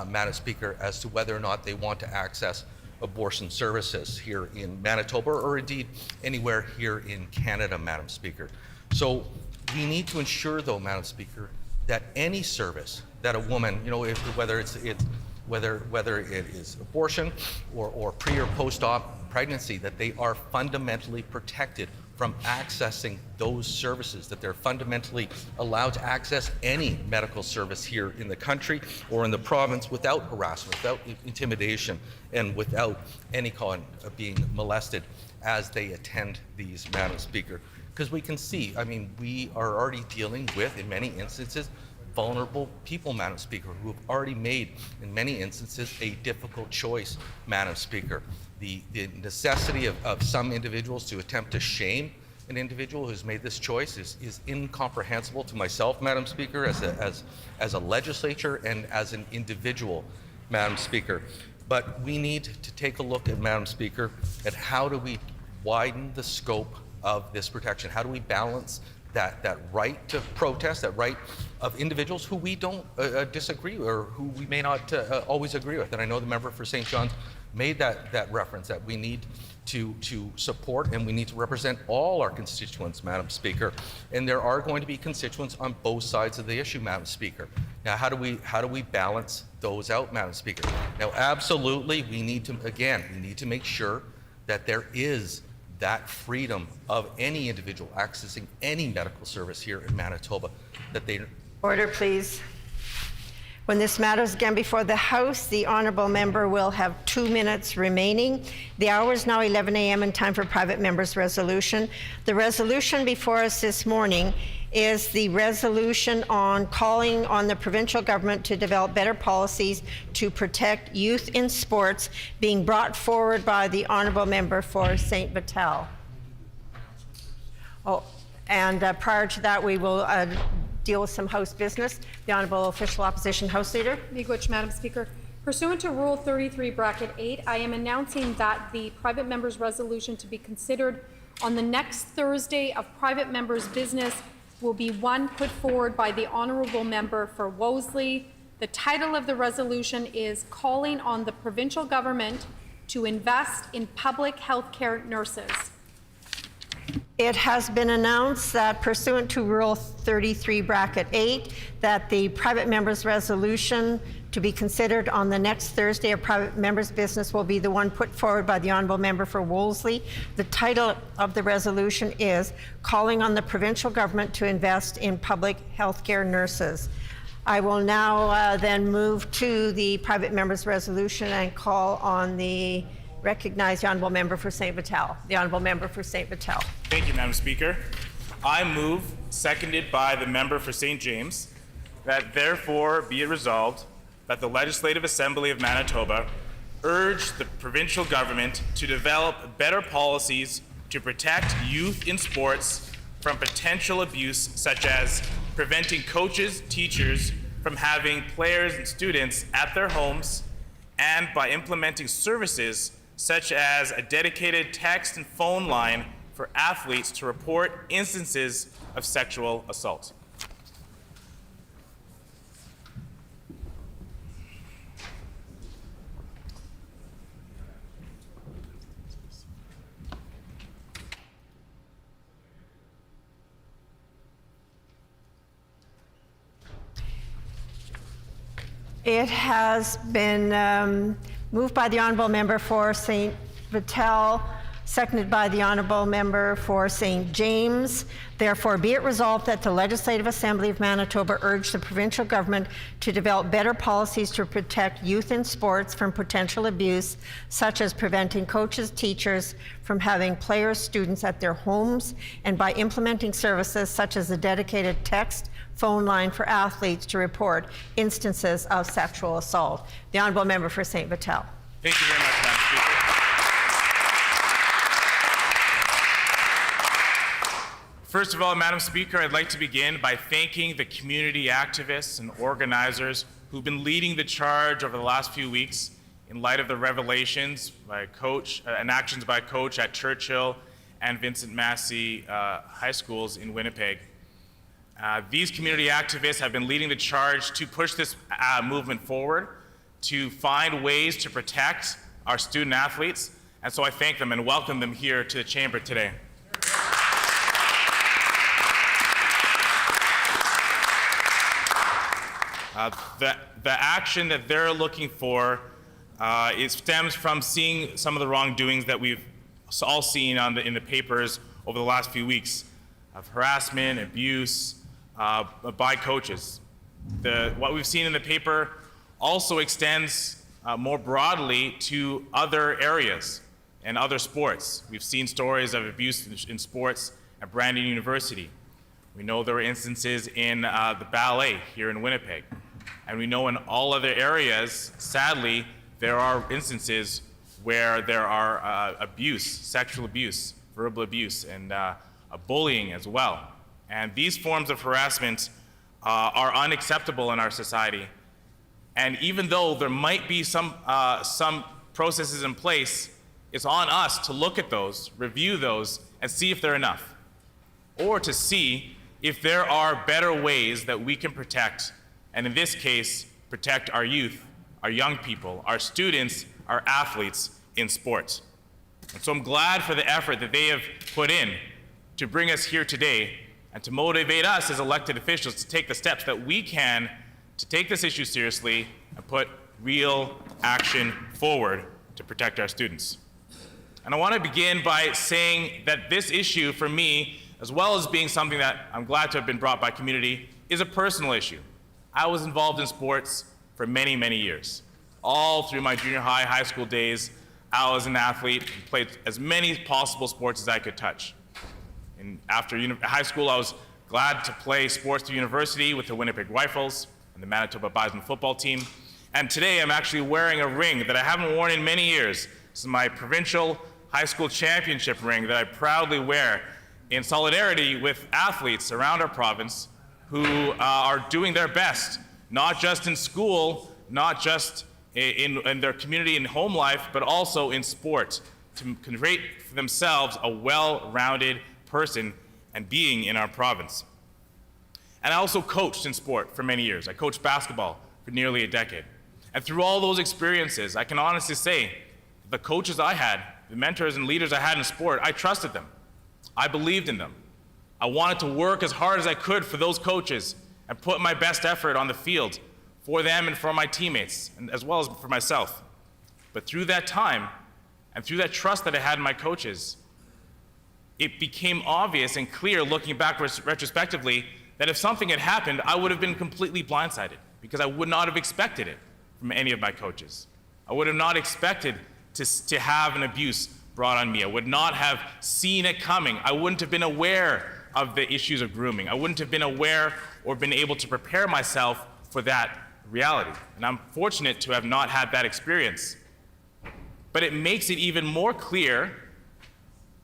Madam Speaker, as to whether or not they want to access abortion services here in Manitoba, or indeed anywhere here in Canada, Madam Speaker. So we need to ensure, though, Madam Speaker, that any service that a woman, whether it is abortion or pre or post-op pregnancy, that they are fundamentally protected from accessing those services, that they're fundamentally allowed to access any medical service here in the country or in the province without harassment, without intimidation, and without any kind of being molested as they attend these, Madam Speaker. Because we can see, we are already dealing with, in many instances, vulnerable people, Madam Speaker, who have already made, in many instances, a difficult choice, Madam Speaker. The necessity of some individuals to attempt to shame an individual who's made this choice is incomprehensible to myself, Madam Speaker, as a legislature and as an individual, Madam Speaker. But we need to take a look at, Madam Speaker, at how do we widen the scope of this protection? How do we balance that right to protest, that right of individuals who we don't disagree with, or who we may not always agree with? And I know the member for St. John's made that reference, that we need to support and we need to represent all our constituents, Madam Speaker. And there are going to be constituents on both sides of the issue, Madam Speaker. Now, how do we balance those out, Madam Speaker? Now, absolutely, we need to make sure that there is that freedom of any individual accessing any medical service here in Manitoba, that they... Order, please. When this matter is again before the House, the honourable member will have 2 minutes remaining. The hour is now 11 a.m. and time for private member's resolution. The resolution before us this morning is the resolution on calling on the provincial government to develop better policies to protect youth in sports, being brought forward by the honourable member for St. Vital. And prior to that, we will deal with some House business. The Honourable Official Opposition House Leader. Miigwech, Madam Speaker. Pursuant to Rule 33(8), I am announcing that the private member's resolution to be considered on the next Thursday of private members' business will be one put forward by the honourable member for Wolseley. The title of the resolution is Calling on the Provincial Government to Invest in Public Healthcare Nurses. It has been announced that pursuant to Rule 33, Bracket 8, that the private member's resolution to be considered on the next Thursday of private member's business will be the one put forward by the Honourable Member for Wolseley. The title of the resolution is Calling on the Provincial Government to Invest in Public Healthcare Nurses. I will now then move to the private member's resolution and call on the recognized Honourable Member for St. Vital. The Honourable Member for St. Vital. Thank you, Madam Speaker. I move, seconded by the member for St. James, that therefore be it resolved that the Legislative Assembly of Manitoba urge the provincial government to develop better policies to protect youth in sports from potential abuse, such as preventing coaches, teachers from having players and students at their homes, and by implementing services such as a dedicated text and phone line for athletes to report instances of sexual assault. It has been moved by the Honourable Member for St. Vital, seconded by the Honourable Member for St. James. Therefore, be it resolved that the Legislative Assembly of Manitoba urge the provincial government to develop better policies to protect youth in sports from potential abuse, such as preventing coaches, teachers from having players, students at their homes, and by implementing services such as a dedicated text, phone line for athletes to report instances of sexual assault. The Honourable Member for St. Vital. Thank you very much, Madam Speaker. First of all, Madam Speaker, I'd like to begin by thanking the community activists and organizers who've been leading the charge over the last few weeks in light of the revelations by Coach and actions by Coach at Churchill and Vincent Massey high schools in Winnipeg. These community activists have been leading the charge to push this movement forward, to find ways to protect our student athletes, and so I thank them and welcome them here to the chamber today. The action that they're looking for it stems from seeing some of the wrongdoings that we've all seen in the papers over the last few weeks of harassment, abuse by coaches. What we've seen in the paper also extends more broadly to other areas and other sports. We've seen stories of abuse in sports at Brandon University. We know there were instances in the ballet here in Winnipeg. And we know in all other areas, sadly, there are instances where there are abuse, sexual abuse, verbal abuse, and bullying as well. And these forms of harassment are unacceptable in our society. And even though there might be some processes in place, it's on us to look at those, review those, and see if they're enough. Or to see if there are better ways that we can protect, and in this case, protect our youth, our young people, our students, our athletes in sports. And so I'm glad for the effort that they have put in to bring us here today and to motivate us as elected officials to take the steps that we can to take this issue seriously and put real action forward to protect our students. And I want to begin by saying that this issue for me, as well as being something that I'm glad to have been brought by community, is a personal issue. I was involved in sports for many, many years. All through my junior high, high school days, I was an athlete and played as many possible sports as I could touch. And after high school, I was glad to play sports through university with the Winnipeg Rifles and the Manitoba Bison football team. And today I'm actually wearing a ring that I haven't worn in many years. This is my provincial high school championship ring that I proudly wear in solidarity with athletes around our province who are doing their best, not just in school, not just in their community and home life, but also in sport, to create for themselves a well-rounded person and being in our province. And I also coached in sport for many years. I coached basketball for nearly a decade. And through all those experiences, I can honestly say the coaches I had, the mentors and leaders I had in sport, I trusted them. I believed in them. I wanted to work as hard as I could for those coaches and put my best effort on the field for them and for my teammates, and as well as for myself. But through that time, and through that trust that I had in my coaches, it became obvious and clear looking back retrospectively that if something had happened, I would have been completely blindsided because I would not have expected it from any of my coaches. I would have not expected to have an abuse brought on me. I would not have seen it coming. I wouldn't have been aware of the issues of grooming. I wouldn't have been aware or been able to prepare myself for that reality. And I'm fortunate to have not had that experience. But it makes it even more clear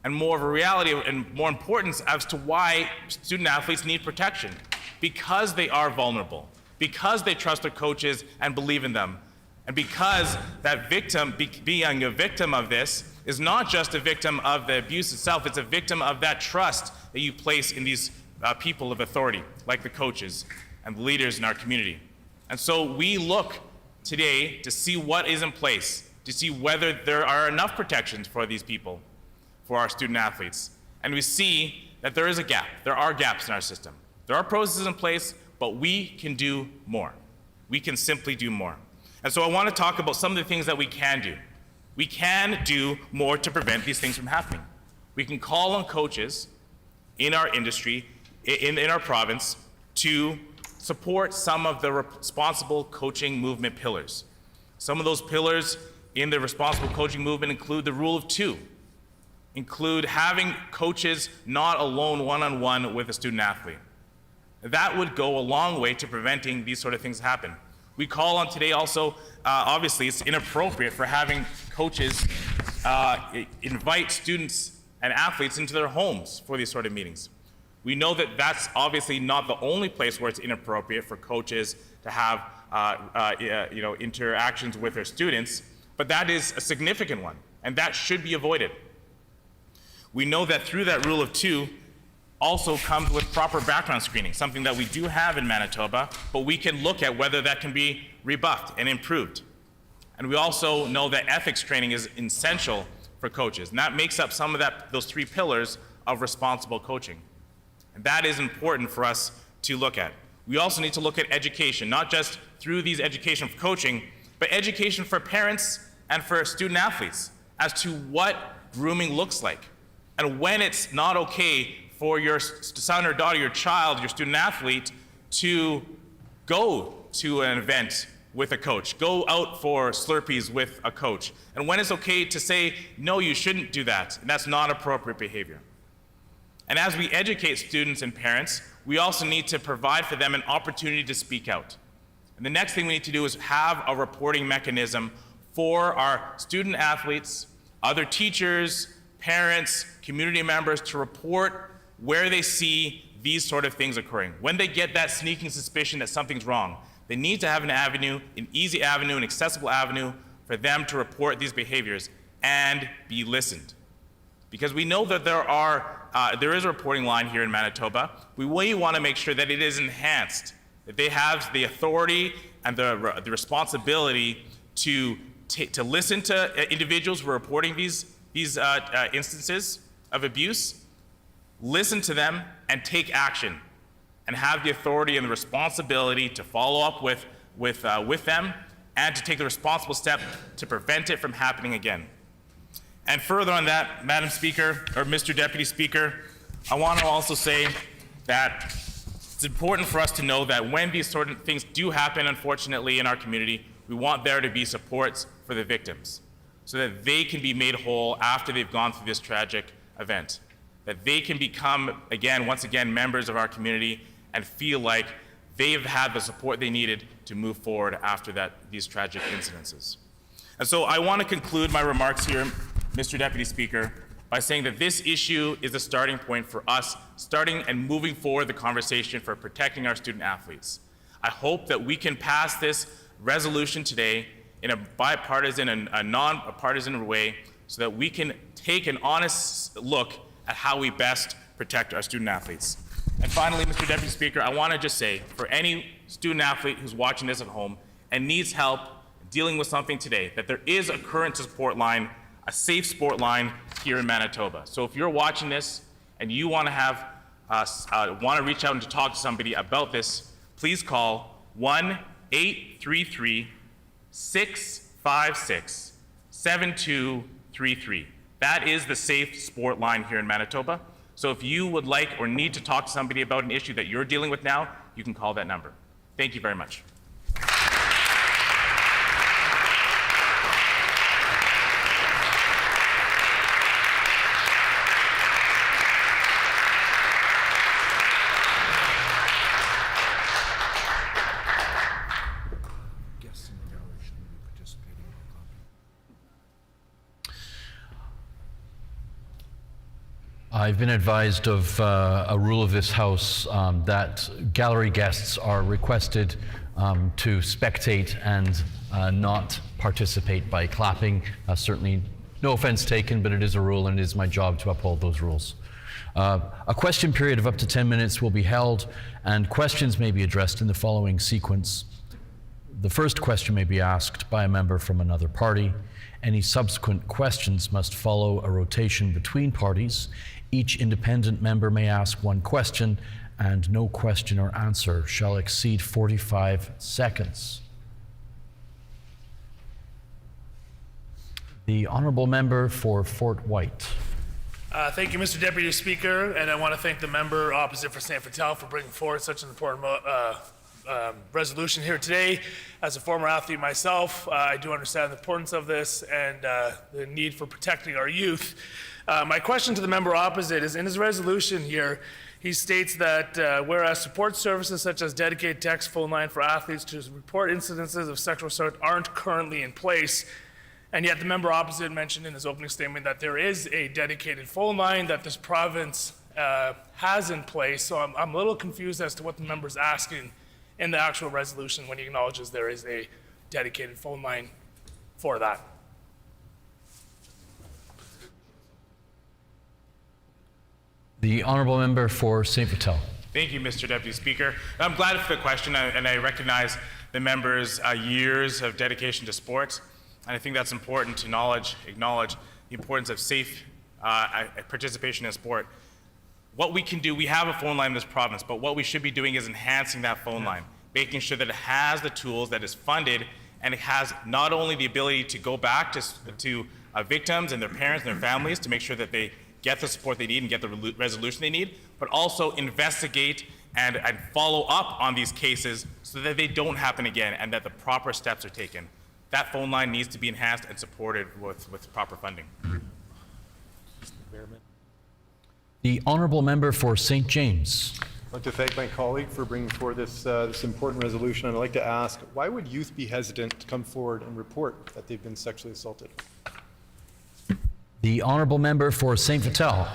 and more of a reality and more importance as to why student athletes need protection. Because they are vulnerable, because they trust their coaches and believe in them, and because that victim, being a victim of this, is not just a victim of the abuse itself, it's a victim of that trust that you place in these people of authority, like the coaches and the leaders in our community. And so we look today to see what is in place, to see whether there are enough protections for these people, for our student athletes. And we see that there is a gap. There are gaps in our system. There are processes in place, but we can do more. We can simply do more. And so I want to talk about some of the things that we can do. We can do more to prevent these things from happening. We can call on coaches in our industry, in our province, to support some of the responsible coaching movement pillars. Some of those pillars in the responsible coaching movement include the rule of two, include having coaches not alone one-on-one with a student athlete. That would go a long way to preventing these sort of things happen. We call on today also, obviously it's inappropriate for having coaches invite students and athletes into their homes for these sort of meetings. We know that that's obviously not the only place where it's inappropriate for coaches to have interactions with their students, but that is a significant one, and that should be avoided. We know that through that rule of two also comes with proper background screening, something that we do have in Manitoba, but we can look at whether that can be rebuffed and improved. And we also know that ethics training is essential for coaches, and that makes up some of those three pillars of responsible coaching. And that is important for us to look at. We also need to look at education, not just through these education for coaching, but education for parents and for student athletes as to what grooming looks like, and when it's not okay for your son or daughter, your child, your student athlete, to go to an event with a coach, go out for Slurpees with a coach, and when it's okay to say, no, you shouldn't do that, and that's not appropriate behavior. And as we educate students and parents, we also need to provide for them an opportunity to speak out. And the next thing we need to do is have a reporting mechanism for our student athletes, other teachers, parents, community members to report where they see these sort of things occurring. When they get that sneaking suspicion that something's wrong, they need to have an avenue, an easy avenue, an accessible avenue for them to report these behaviors and be listened. Because we know that there is a reporting line here in Manitoba. We want to make sure that it is enhanced, that they have the authority and the responsibility to listen to individuals who are reporting these instances of abuse, listen to them, and take action, and have the authority and the responsibility to follow up with them and to take the responsible step to prevent it from happening again. And further on that, Madam Speaker, or Mr. Deputy Speaker, I want to also say that it's important for us to know that when these sort of things do happen, unfortunately, in our community, we want there to be supports for the victims so that they can be made whole after they've gone through this tragic event, that they can become, once again, members of our community and feel like they've had the support they needed to move forward after these tragic incidences. And so I want to conclude my remarks here, Mr. Deputy Speaker, by saying that this issue is a starting point for us starting and moving forward the conversation for protecting our student athletes. I hope that we can pass this resolution today in a bipartisan and a non-partisan way so that we can take an honest look at how we best protect our student athletes. And finally, Mr. Deputy Speaker, I want to just say, for any student athlete who's watching this at home and needs help dealing with something today, that there is a current support line, a safe support line here in Manitoba. So if you're watching this and you want to have want to reach out and to talk to somebody about this, please call 1-833-656-7233. That is the safe sport line here in Manitoba. So if you would like or need to talk to somebody about an issue that you're dealing with now, you can call that number. Thank you very much. I've been advised of a rule of this House that gallery guests are requested to spectate and not participate by clapping. Certainly no offense taken, but it is a rule and it is my job to uphold those rules. A question period of up to 10 minutes will be held, and questions may be addressed in the following sequence. The first question may be asked by a member from another party. Any subsequent questions must follow a rotation between parties. Each independent member may ask one question, and no question or answer shall exceed 45 seconds. The honourable member for Fort White. Thank you, Mr. Deputy Speaker, and I want to thank the member opposite for St. Vital for bringing forward such an important resolution here today. As a former athlete myself, I do understand the importance of this and the need for protecting our youth. My question to the member opposite is, in his resolution here, he states that whereas support services such as dedicated text phone line for athletes to report incidences of sexual assault aren't currently in place, and yet the member opposite mentioned in his opening statement that there is a dedicated phone line that this province has in place. So I'm a little confused as to what the member's asking in the actual resolution when he acknowledges there is a dedicated phone line for that. The honourable member for St. Vital. Thank you, Mr. Deputy Speaker. I'm glad for the question, and I recognize the member's years of dedication to sports, and I think that's important to acknowledge the importance of safe participation in sport. What we can do, we have a phone line in this province, but what we should be doing is enhancing that phone line, making sure that it has the tools, that is funded, and it has not only the ability to go back to victims and their parents and their families to make sure that they get the support they need and get the resolution they need, but also investigate and follow up on these cases so that they don't happen again and that the proper steps are taken. That phone line needs to be enhanced and supported with proper funding. The honourable member for St. James. I'd like to thank my colleague for bringing forward this important resolution, and I'd like to ask, why would youth be hesitant to come forward and report that they've been sexually assaulted? The honourable member for St. Vital.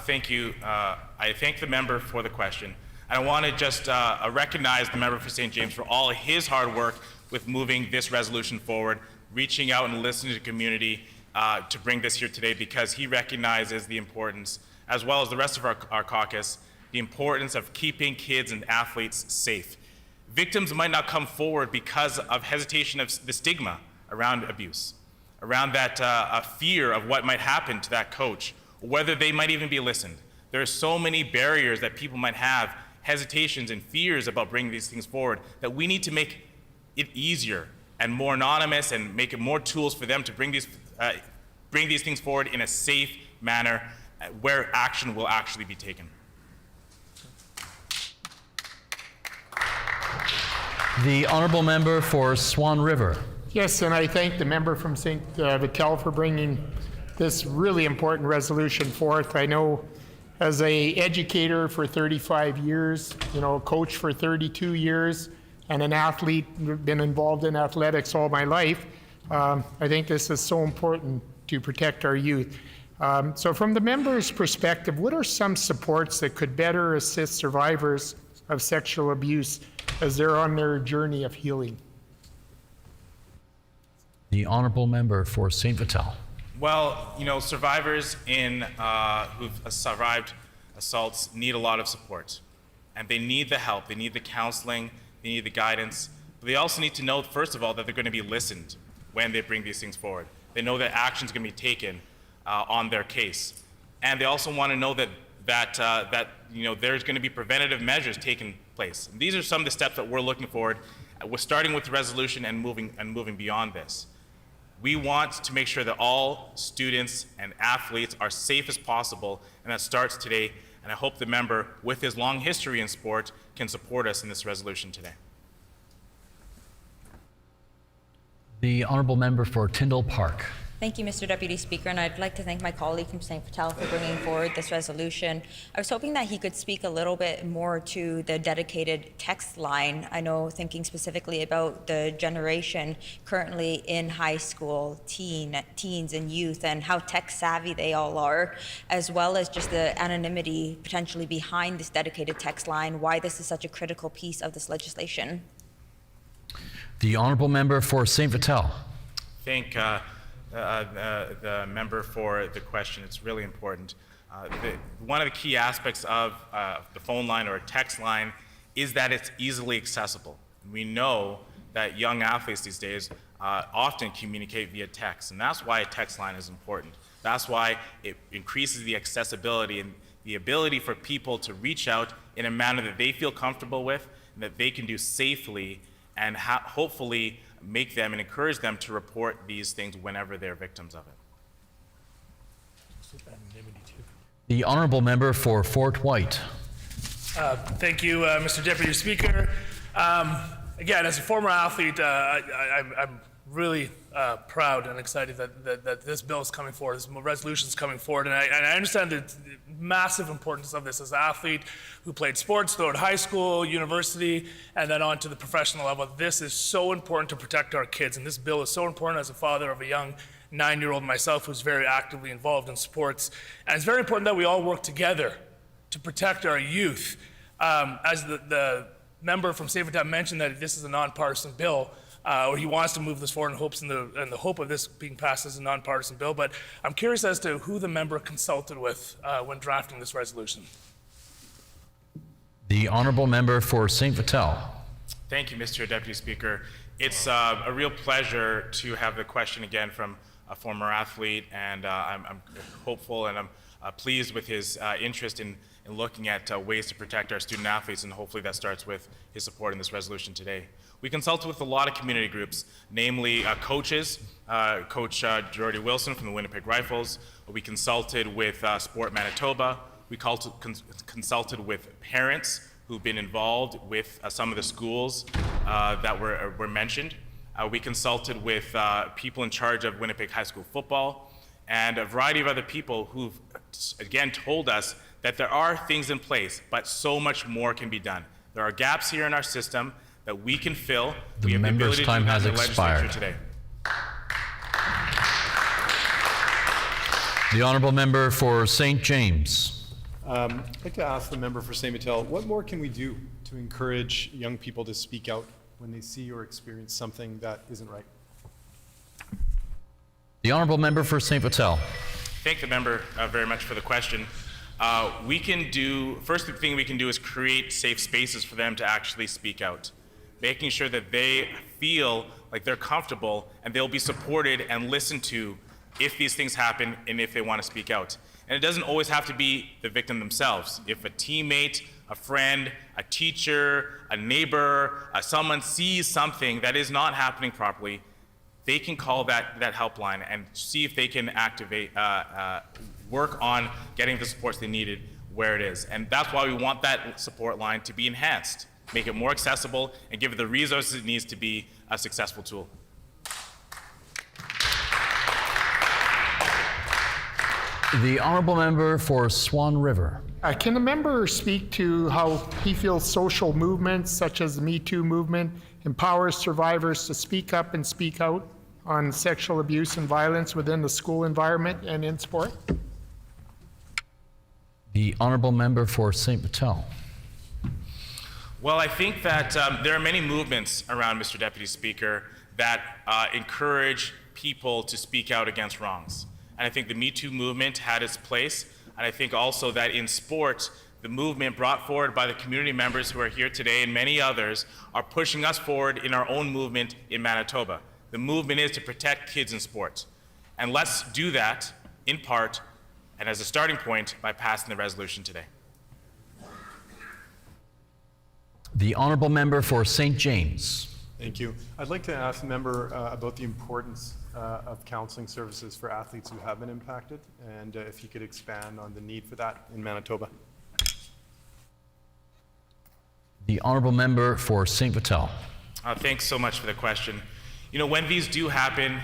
Thank you. I thank the member for the question. And I want to just recognize the member for St. James for all of his hard work with moving this resolution forward, reaching out and listening to the community to bring this here today, because he recognizes the importance, as well as the rest of our caucus, the importance of keeping kids and athletes safe. Victims might not come forward because of hesitation of the stigma around abuse, around that fear of what might happen to that coach, whether they might even be listened. There are so many barriers that people might have, hesitations and fears about bringing these things forward, that we need to make it easier and more anonymous and make it more tools for them to bring these things forward in a safe manner where action will actually be taken. The honourable member for Swan River. Yes, and I thank the member from St. Vital for bringing this really important resolution forth. I know as an educator for 35 years, coach for 32 years, and an athlete, been involved in athletics all my life, I think this is so important to protect our youth. So from the member's perspective, what are some supports that could better assist survivors of sexual abuse as they're on their journey of healing? The honourable member for St. Vital. Well, survivors who've survived assaults need a lot of support, and they need the help, they need the counseling, they need the guidance, but they also need to know, first of all, that they're going to be listened when they bring these things forward. They know that action's going to be taken on their case, and they also want to know that that there's going to be preventative measures taking place. And these are some of the steps that we're looking forward. We're starting with the resolution and moving beyond this. We want to make sure that all students and athletes are safe as possible, and that starts today. And I hope the member, with his long history in sport, can support us in this resolution today. The honourable member for Tyndall Park. Thank you, Mr. Deputy Speaker, and I'd like to thank my colleague from St. Vital for bringing forward this resolution. I was hoping that he could speak a little bit more to the dedicated text line. I know, thinking specifically about the generation currently in high school, teens and youth, and how tech savvy they all are, as well as just the anonymity potentially behind this dedicated text line, why this is such a critical piece of this legislation. The honourable member for St. Vital. Thank the member for the question. It's really important. One of the key aspects of the phone line or a text line is that it's easily accessible. We know that young athletes these days often communicate via text, and that's why a text line is important. That's why it increases the accessibility and the ability for people to reach out in a manner that they feel comfortable with and that they can do safely, and hopefully make them and encourage them to report these things whenever they're victims of it. The honourable member for Fort White. Thank you, Mr. Deputy Speaker. Again, as a former athlete, I'm really proud and excited that this bill is coming forward, this resolution is coming forward, and I understand the massive importance of this as an athlete who played sports throughout high school, university, and then on to the professional level. This is so important to protect our kids, and this bill is so important as a father of a young 9-year-old myself who's very actively involved in sports. And it's very important that we all work together to protect our youth. As the member from St. Vital mentioned, that this is a nonpartisan bill, or he wants to move this forward in the hope of this being passed as a nonpartisan bill. But I'm curious as to who the member consulted with when drafting this resolution. The honourable member for St. Vital. Thank you, Mr. Deputy Speaker. It's a real pleasure to have the question again from a former athlete, and I'm hopeful and I'm pleased with his interest in looking at ways to protect our student athletes, and hopefully that starts with his support in this resolution today. We consulted with a lot of community groups, namely coaches, Coach Jordy Wilson from the Winnipeg Rifles. We consulted with Sport Manitoba. We consulted with parents who've been involved with some of the schools that were mentioned. We consulted with people in charge of Winnipeg High School football, and a variety of other people who've, again, told us that there are things in place, but so much more can be done. There are gaps here in our system that we can fill. We have the ability to do that in the legislature today. The honourable member for St. James. I'd like to ask the member for St. Vital, what more can we do to encourage young people to speak out when they see or experience something that isn't right? The honourable member for St. Vital. Thank the member very much for the question. First thing we can do is create safe spaces for them to actually speak out, making sure that they feel like they're comfortable and they'll be supported and listened to if these things happen and if they want to speak out. And it doesn't always have to be the victim themselves. If a teammate, a friend, a teacher, a neighbor, someone sees something that is not happening properly, they can call that helpline and see if they can activate, work on getting the supports they needed where it is. And that's why we want that support line to be enhanced, make it more accessible, and give it the resources it needs to be a successful tool. The honourable member for Swan River. Can the member speak to how he feels social movements such as the Me Too movement empowers survivors to speak up and speak out on sexual abuse and violence within the school environment and in sport? The honourable member for St. Vital. Well, I think that there are many movements around, Mr. Deputy Speaker, that encourage people to speak out against wrongs. And I think the Me Too movement had its place. And I think also that in sport, the movement brought forward by the community members who are here today and many others are pushing us forward in our own movement in Manitoba. The movement is to protect kids in sport. And let's do that in part and as a starting point, by passing the resolution today. The Honourable Member for St. James. Thank you. I'd like to ask the member about the importance of counseling services for athletes who have been impacted, and if he could expand on the need for that in Manitoba. The Honourable Member for St. Vital. Thanks so much for the question. You know, when these do happen,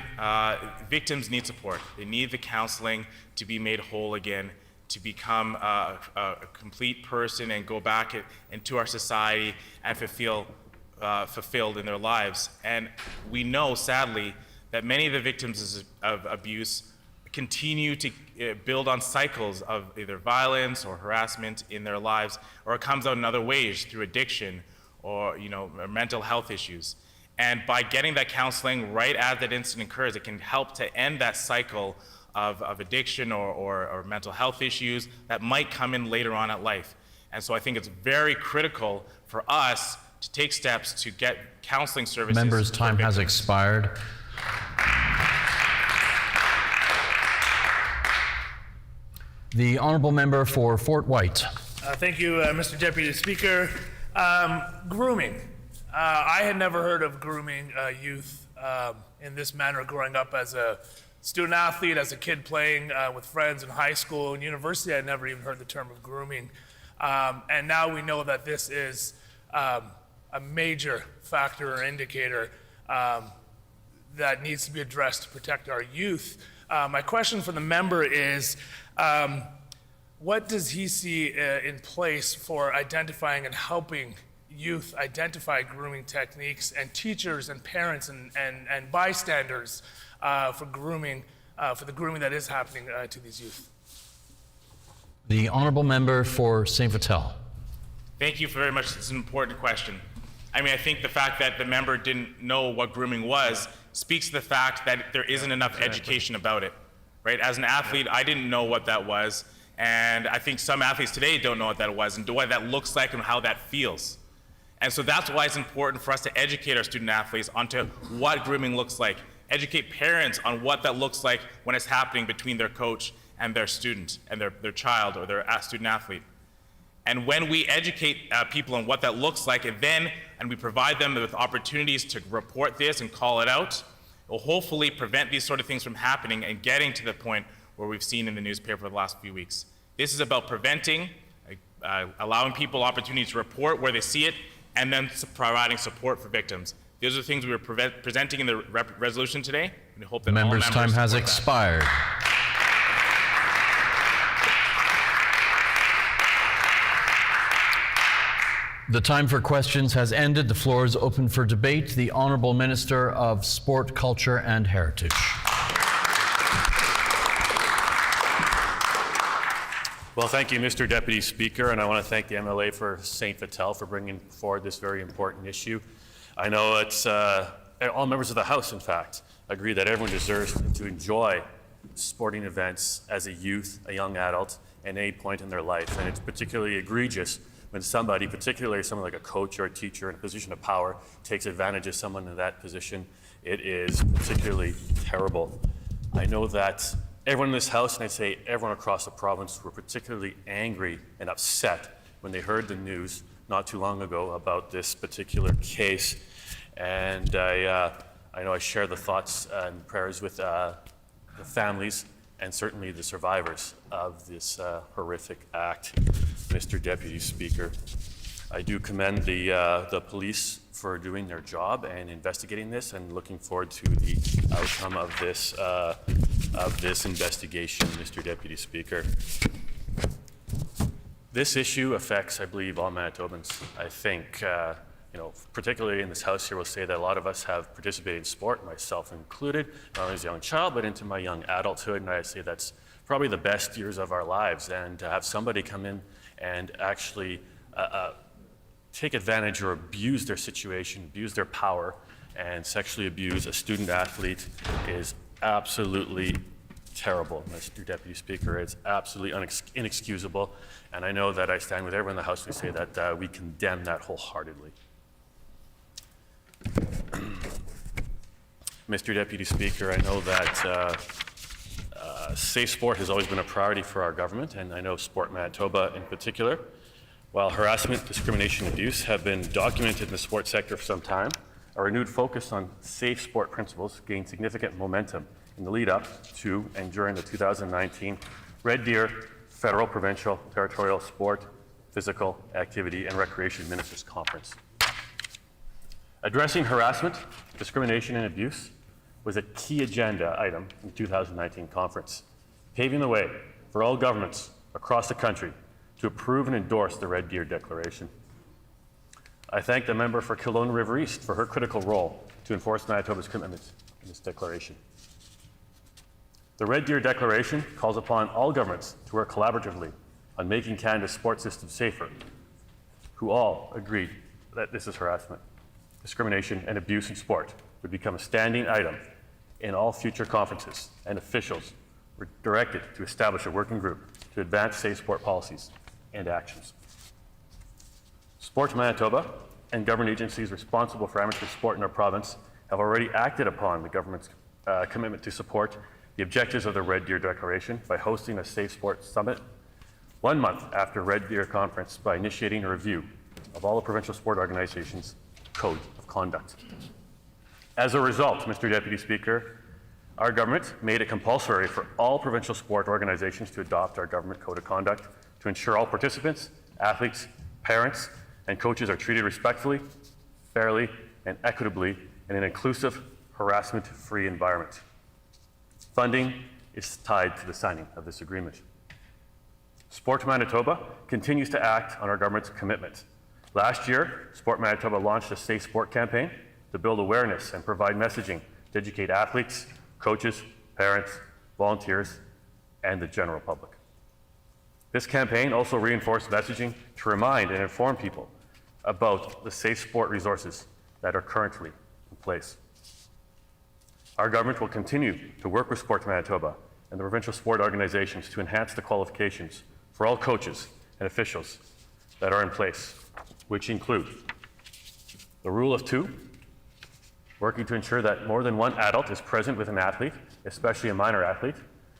victims need support. They need the counseling to be made whole again, to become a complete person and go back into our society and feel fulfilled in their lives. And we know, sadly, that many of the victims of abuse continue to build on cycles of either violence or harassment in their lives, or it comes out in other ways through addiction or mental health issues. And by getting that counseling right as that incident occurs, it can help to end that cycle of addiction or mental health issues that might come in later on at life. And so I think it's very critical for us to take steps to get counseling services. Member's time has expired. The Honourable Member for Fort White. Thank you, Mr. Deputy Speaker. Grooming. I had never heard of grooming youth in this manner growing up as a student athlete, as a kid playing with friends in high school and university. I never even heard the term of grooming. And now we know that this is a major factor or indicator that needs to be addressed to protect our youth. My question for the member is, what does he see in place for identifying and helping youth identify grooming techniques, and teachers and parents and bystanders for the grooming that is happening to these youth? The Honourable Member for St. Vital. Thank you very much. It's an important question. I mean, I think the fact that the member didn't know what grooming was speaks to the fact that there isn't enough education about it, right? As an athlete, I didn't know what that was, and I think some athletes today don't know what that was and what that looks like and how that feels. And so that's why it's important for us to educate our student athletes onto what grooming looks like, educate parents on what that looks like when it's happening between their coach and their student and their child or their student athlete. And when we educate people on what that looks like, and we provide them with opportunities to report this and call it out, it will hopefully prevent these sort of things from happening and getting to the point where we've seen in the newspaper for the last few weeks. This is about preventing, allowing people opportunities to report where they see it, and then providing support for victims. Those are the things we were presenting in the resolution today, and we hope that all members Member's time has support that. expired. The time for questions has ended. The floor is open for debate. The Honourable Minister of Sport, Culture and Heritage. Well, thank you, Mr. Deputy Speaker, and I want to thank the MLA for St. Vital for bringing forward this very important issue. I know it's all members of the House, in fact, agree that everyone deserves to enjoy sporting events as a youth, a young adult, at any point in their life, and it's particularly egregious when somebody, particularly someone like a coach or a teacher in a position of power, takes advantage of someone in that position. It is particularly terrible. I know that everyone in this House, and I say everyone across the province, were particularly angry and upset when they heard the news not too long ago about this particular case. And I know I share the thoughts and prayers with the families and certainly the survivors of this horrific act. Mr. Deputy Speaker, I do commend the police for doing their job and investigating this, and looking forward to the outcome of this investigation, Mr. Deputy Speaker. This issue affects, I believe, all Manitobans. I think, particularly in this House here, we'll say that a lot of us have participated in sport, myself included, not only as a young child, but into my young adulthood, and I say that's probably the best years of our lives. And to have somebody come in and actually take advantage or abuse their situation, abuse their power, and sexually abuse a student athlete is absolutely terrible, Mr. Deputy Speaker. It's absolutely inexcusable, and I know that I stand with everyone in the House to say that we condemn that wholeheartedly. Mr. Deputy Speaker, I know that Safe sport has always been a priority for our government, and I know Sport Manitoba in particular. While harassment, discrimination, and abuse have been documented in the sports sector for some time, a renewed focus on safe sport principles gained significant momentum in the lead up to and during the 2019 Red Deer Federal, Provincial, Territorial Sport, Physical Activity, and Recreation Ministers Conference. Addressing harassment, discrimination, and abuse was a key agenda item in the 2019 conference, paving the way for all governments across the country to approve and endorse the Red Deer Declaration. I thank the member for Kelowna River East for her critical role to enforce Manitoba's commitments in this declaration. The Red Deer Declaration calls upon all governments to work collaboratively on making Canada's sports system safer, who all agreed that this is harassment, discrimination, and abuse in sport would become a standing item in all future conferences, and officials were directed to establish a working group to advance safe sport policies and actions. Sports Manitoba and government agencies responsible for amateur sport in our province have already acted upon the government's commitment to support the objectives of the Red Deer Declaration by hosting a Safe Sports Summit 1 month after Red Deer Conference by initiating a review of all the provincial sport organizations' code of conduct. As a result, Mr. Deputy Speaker, our government made it compulsory for all provincial sport organizations to adopt our government code of conduct to ensure all participants, athletes, parents, and coaches are treated respectfully, fairly, and equitably in an inclusive, harassment-free environment. Funding is tied to the signing of this agreement. Sport Manitoba continues to act on our government's commitment. Last year, Sport Manitoba launched a Safe Sport campaign to build awareness and provide messaging to educate athletes, coaches, parents, volunteers, and the general public. This campaign also reinforced messaging to remind and inform people about the safe sport resources that are currently in place. Our government will continue to work with Sport Manitoba and the provincial sport organizations to enhance the qualifications for all coaches and officials that are in place, which include the rule of two, working to ensure that more than one adult is present with an athlete, especially a minor athlete,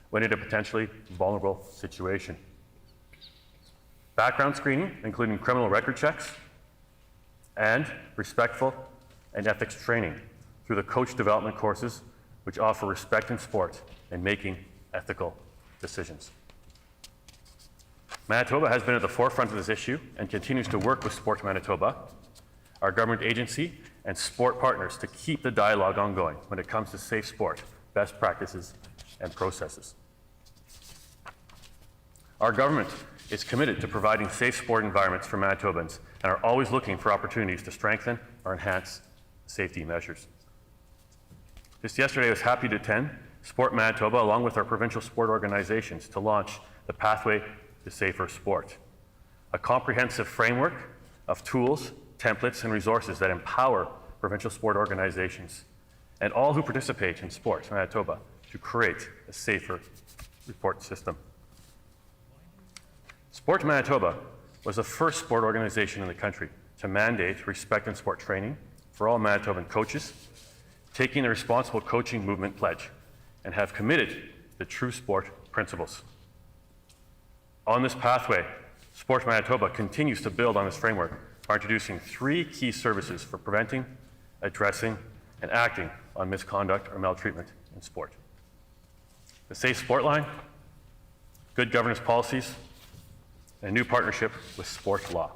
when in a potentially vulnerable situation. Background screening, including criminal record checks, and respectful and ethics training through the coach development courses, which offer respect in sport and making ethical decisions. Manitoba has been at the forefront of this issue and continues to work with Sport Manitoba, our government agency, and sport partners to keep the dialogue ongoing when it comes to safe sport, best practices, and processes. Our government is committed to providing safe sport environments for Manitobans and are always looking for opportunities to strengthen or enhance safety measures. Just yesterday, I was happy to attend Sport Manitoba along with our provincial sport organizations to launch the Pathway to Safer Sport, a comprehensive framework of tools, templates, and resources that empower provincial sport organizations and all who participate in sport in Manitoba to create a safer report system. Sport Manitoba was the first sport organization in the country to mandate respect in sport training for all Manitoban coaches, taking the responsible coaching movement pledge, and have committed the true sport principles. On this pathway, Sport Manitoba continues to build on this framework by introducing 3 key services for preventing, addressing, and acting on misconduct or maltreatment in sport: the Safe Sport Line, good governance policies, and a new partnership with Sport Law.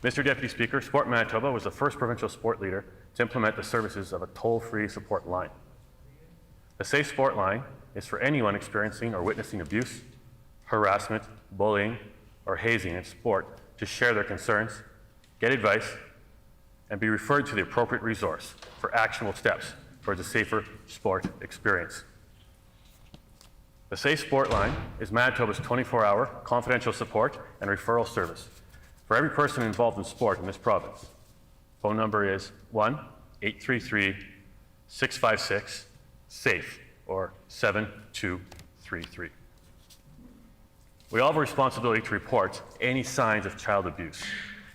Mr. Deputy Speaker, Sport Manitoba was the first provincial sport leader to implement the services of a toll-free support line. The Safe Sport Line is for anyone experiencing or witnessing abuse, harassment, bullying, or hazing in sport to share their concerns, get advice, and be referred to the appropriate resource for actionable steps towards a safer sport experience. The Safe Sport Line is Manitoba's 24-hour confidential support and referral service for every person involved in sport in this province. Phone number is 1-833-656-SAFE or 7233. We all have a responsibility to report any signs of child abuse.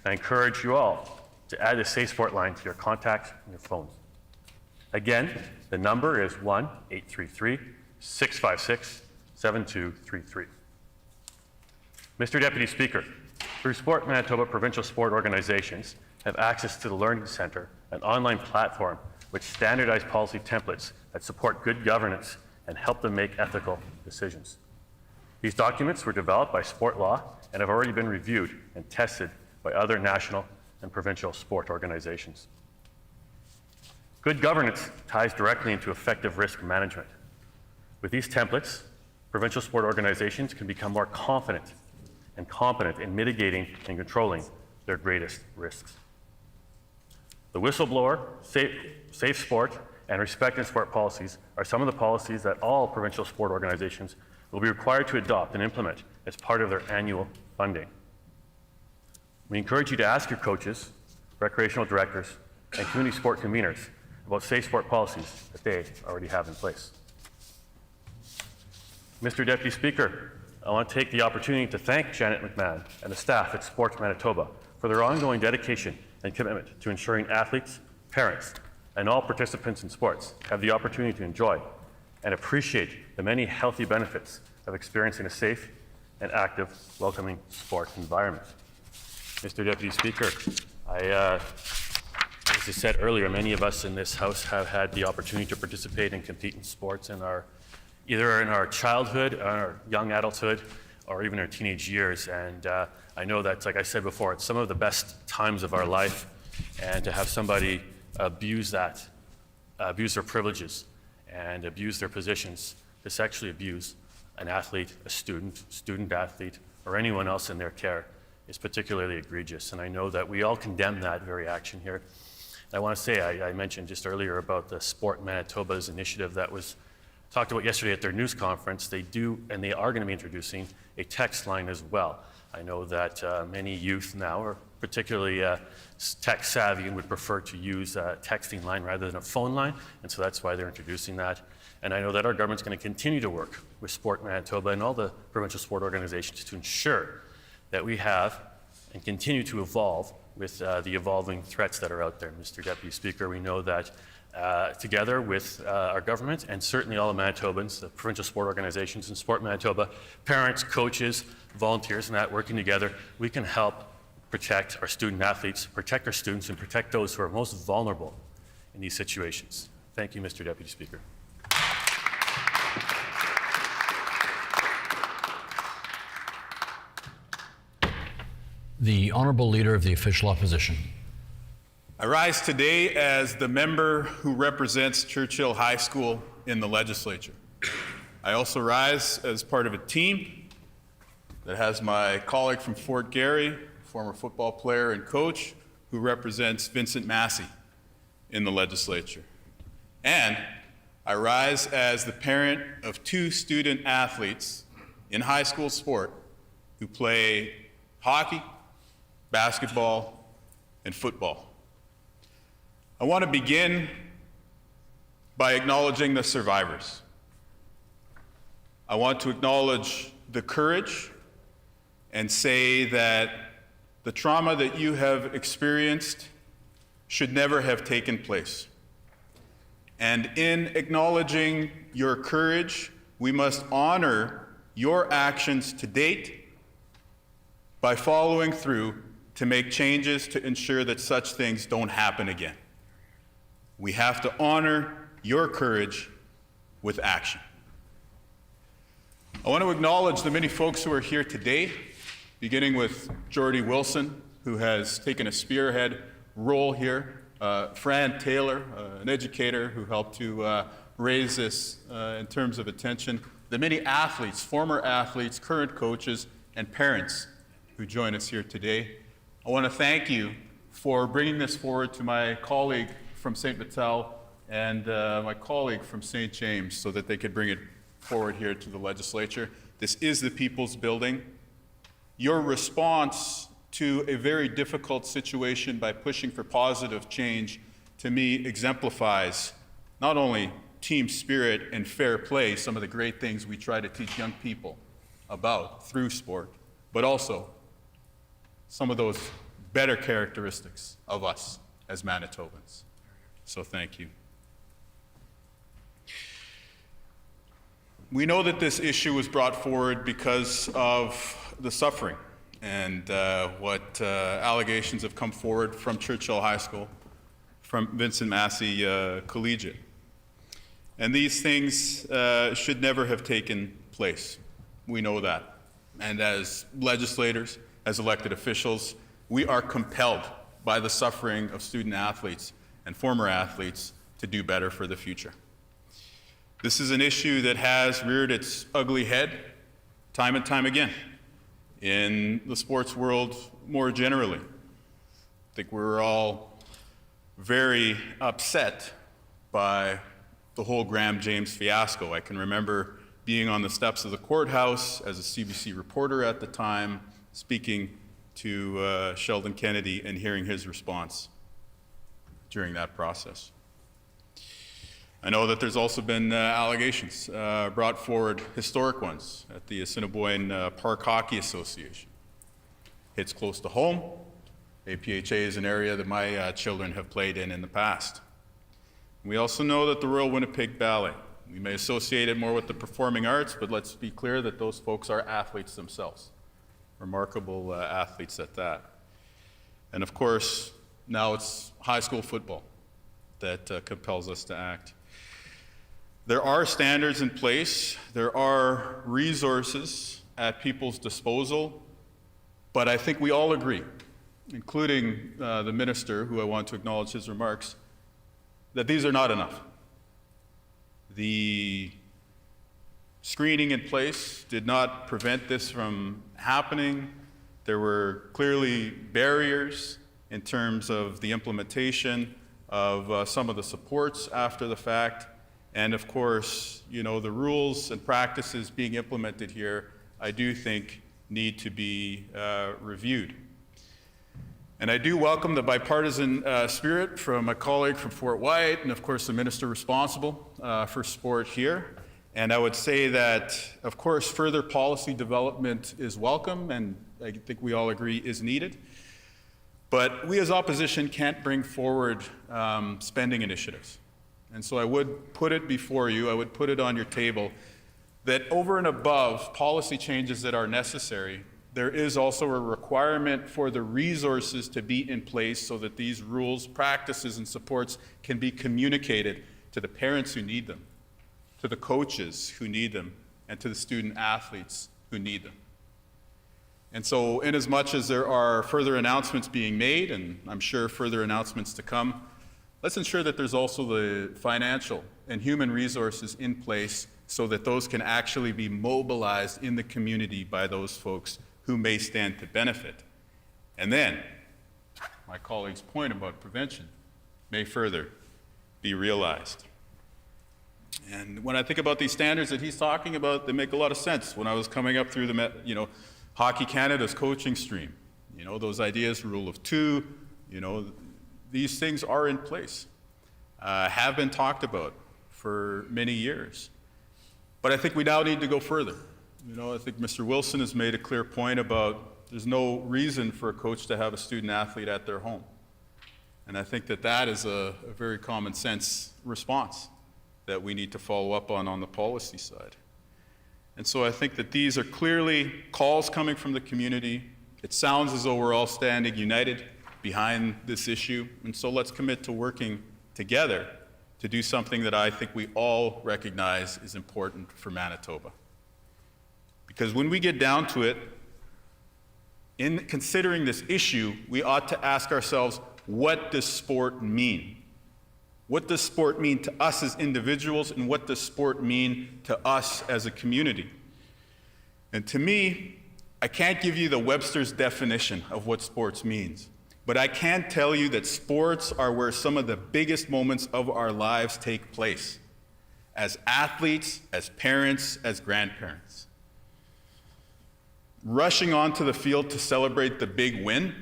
I encourage you all to add the Safe Sport Line to your contacts and your phones. Again, the number is 1-833-656-7233. Mr. Deputy Speaker, through Sport Manitoba, provincial sport organizations have access to the Learning Centre, an online platform which standardized policy templates that support good governance and help them make ethical decisions. These documents were developed by Sport Law and have already been reviewed and tested by other national and provincial sport organizations. Good governance ties directly into effective risk management. With these templates, provincial sport organizations can become more confident and competent in mitigating and controlling their greatest risks. The whistleblower, safe sport, and respect in sport policies are some of the policies that all provincial sport organizations will be required to adopt and implement as part of their annual funding. We encourage you to ask your coaches, recreational directors, and community sport conveners about safe sport policies that they already have in place. Mr. Deputy Speaker, I want to take the opportunity to thank Janet McMahon and the staff at Sports Manitoba for their ongoing dedication and commitment to ensuring athletes, parents, and all participants in sports have the opportunity to enjoy and appreciate the many healthy benefits of experiencing a safe and active, welcoming sport environment. Mr. Deputy Speaker, as I said earlier, many of us in this House have had the opportunity to participate and compete in sports either in our childhood, our young adulthood, or even our teenage years. And I know that, like I said before, it's some of the best times of our life. And to have somebody abuse their privileges and abuse their positions, to sexually abuse an athlete, a student athlete, or anyone else in their care is particularly egregious. And I know that we all condemn that very action here. I want to say, I mentioned just earlier about the Sport Manitoba's initiative that was talked about yesterday at their news conference. They do, and they are going to be introducing a text line as well. I know that many youth now are particularly tech savvy and would prefer to use a texting line rather than a phone line, and so that's why they're introducing that. And I know that our government's going to continue to work with Sport Manitoba and all the provincial sport organizations to ensure that we have and continue to evolve with the evolving threats that are out there. Mr. Deputy Speaker, we know that together with our government and certainly all the Manitobans, the provincial sport organizations and Sport Manitoba, parents, coaches, volunteers, and that working together, we can help protect our student athletes, protect our students, and protect those who are most vulnerable in these situations. Thank you, Mr. Deputy Speaker. The Honourable Leader of the Official Opposition. I rise today as the member who represents Churchill High School in the Legislature. I also rise as part of a team that has my colleague from Fort Garry, former football player and coach, who represents Vincent Massey in the Legislature. And I rise as the parent of two student athletes in high school sport who play hockey, basketball, and football. I want to begin by acknowledging the survivors. I want to acknowledge the courage and say that the trauma that you have experienced should never have taken place. And in acknowledging your courage, we must honor your actions to date by following through to make changes to ensure that such things don't happen again. We have to honor your courage with action. I want to acknowledge the many folks who are here today, beginning with Jordy Wilson, who has taken a spearhead role here, Fran Taylor, an educator who helped to raise this in terms of attention, the many athletes, former athletes, current coaches, and parents who join us here today. I want to thank you for bringing this forward to my colleague from St. Vital and my colleague from St. James so that they could bring it forward here to the Legislature. This is the People's Building. Your response to a very difficult situation by pushing for positive change, to me, exemplifies not only team spirit and fair play, some of the great things we try to teach young people about through sport, but also some of those better characteristics of us as Manitobans. So thank you. We know that this issue was brought forward because of the suffering and what allegations have come forward from Churchill High School, from Vincent Massey Collegiate. And these things should never have taken place. We know that. And as legislators, as elected officials, we are compelled by the suffering of student athletes and former athletes to do better for the future. This is an issue that has reared its ugly head time and time again in the sports world more generally. I think we're all very upset by the whole Graham James fiasco. I can remember being on the steps of the courthouse as a CBC reporter at the time, speaking to Sheldon Kennedy and hearing his response during that process. I know that there's also been allegations brought forward, historic ones, at the Assiniboine Park Hockey Association. Hits close to home. APHA is an area that my children have played in the past. We also know that the Royal Winnipeg Ballet, we may associate it more with the performing arts, but let's be clear that those folks are athletes themselves. Remarkable athletes at that. And of course, now it's high school football that compels us to act. There are standards in place, there are resources at people's disposal, but I think we all agree, including the minister, who I want to acknowledge his remarks, that these are not enough. The screening in place did not prevent this from happening. There were clearly barriers in terms of the implementation of some of the supports after the fact. And of course, you know, the rules and practices being implemented here, I do think, need to be reviewed. And I do welcome the bipartisan spirit from my colleague from Fort Wyatt, and of course the minister responsible for sport here. And I would say that, of course, further policy development is welcome, and I think we all agree is needed. But we as opposition can't bring forward spending initiatives. And so I would put it before you, I would put it on your table, that over and above policy changes that are necessary, there is also a requirement for the resources to be in place so that these rules, practices, and supports can be communicated to the parents who need them, to the coaches who need them, and to the student athletes who need them. And so, in as much as there are further announcements being made, and I'm sure further announcements to come, let's ensure that there's also the financial and human resources in place so that those can actually be mobilized in the community by those folks who may stand to benefit. And then, my colleague's point about prevention may further be realized. And when I think about these standards that he's talking about, they make a lot of sense. When I was coming up through the, Hockey Canada's coaching stream, those ideas, rule of two, these things are in place, have been talked about for many years. But I think we now need to go further. I think Mr. Wilson has made a clear point about there's no reason for a coach to have a student athlete at their home. And I think that that is a very common sense response that we need to follow up on the policy side. And so I think that these are clearly calls coming from the community. It sounds as though we're all standing united behind this issue. And so let's commit to working together to do something that I think we all recognize is important for Manitoba. Because when we get down to it, in considering this issue, we ought to ask ourselves, what does sport mean? What does sport mean to us as individuals, and what does sport mean to us as a community? And to me, I can't give you the Webster's definition of what sports means, but I can tell you that sports are where some of the biggest moments of our lives take place, as athletes, as parents, as grandparents. Rushing onto the field to celebrate the big win,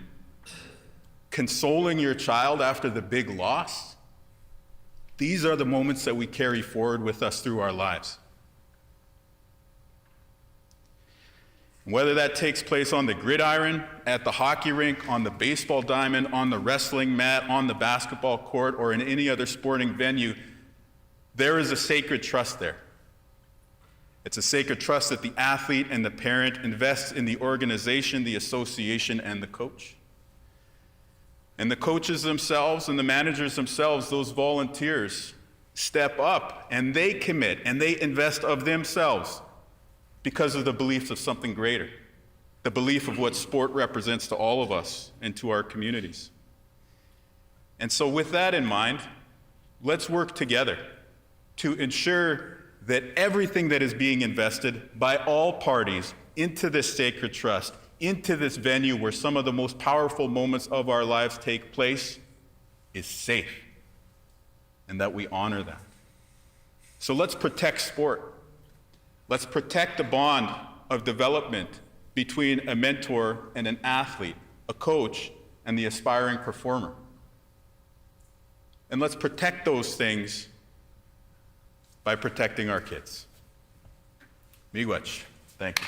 consoling your child after the big loss, these are the moments that we carry forward with us through our lives. Whether that takes place on the gridiron, at the hockey rink, on the baseball diamond, on the wrestling mat, on the basketball court, or in any other sporting venue, there is a sacred trust there. It's a sacred trust that the athlete and the parent invest in the organization, the association, and the coach. And the coaches themselves and the managers themselves, those volunteers, step up and they commit and they invest of themselves because of the beliefs of something greater, the belief of what sport represents to all of us and to our communities. And so with that in mind, let's work together to ensure that everything that is being invested by all parties into this sacred trust, into this venue where some of the most powerful moments of our lives take place, is safe, and that we honor that. So let's protect sport. Let's protect the bond of development between a mentor and an athlete, a coach and the aspiring performer. And let's protect those things by protecting our kids. Miigwech. Thank you.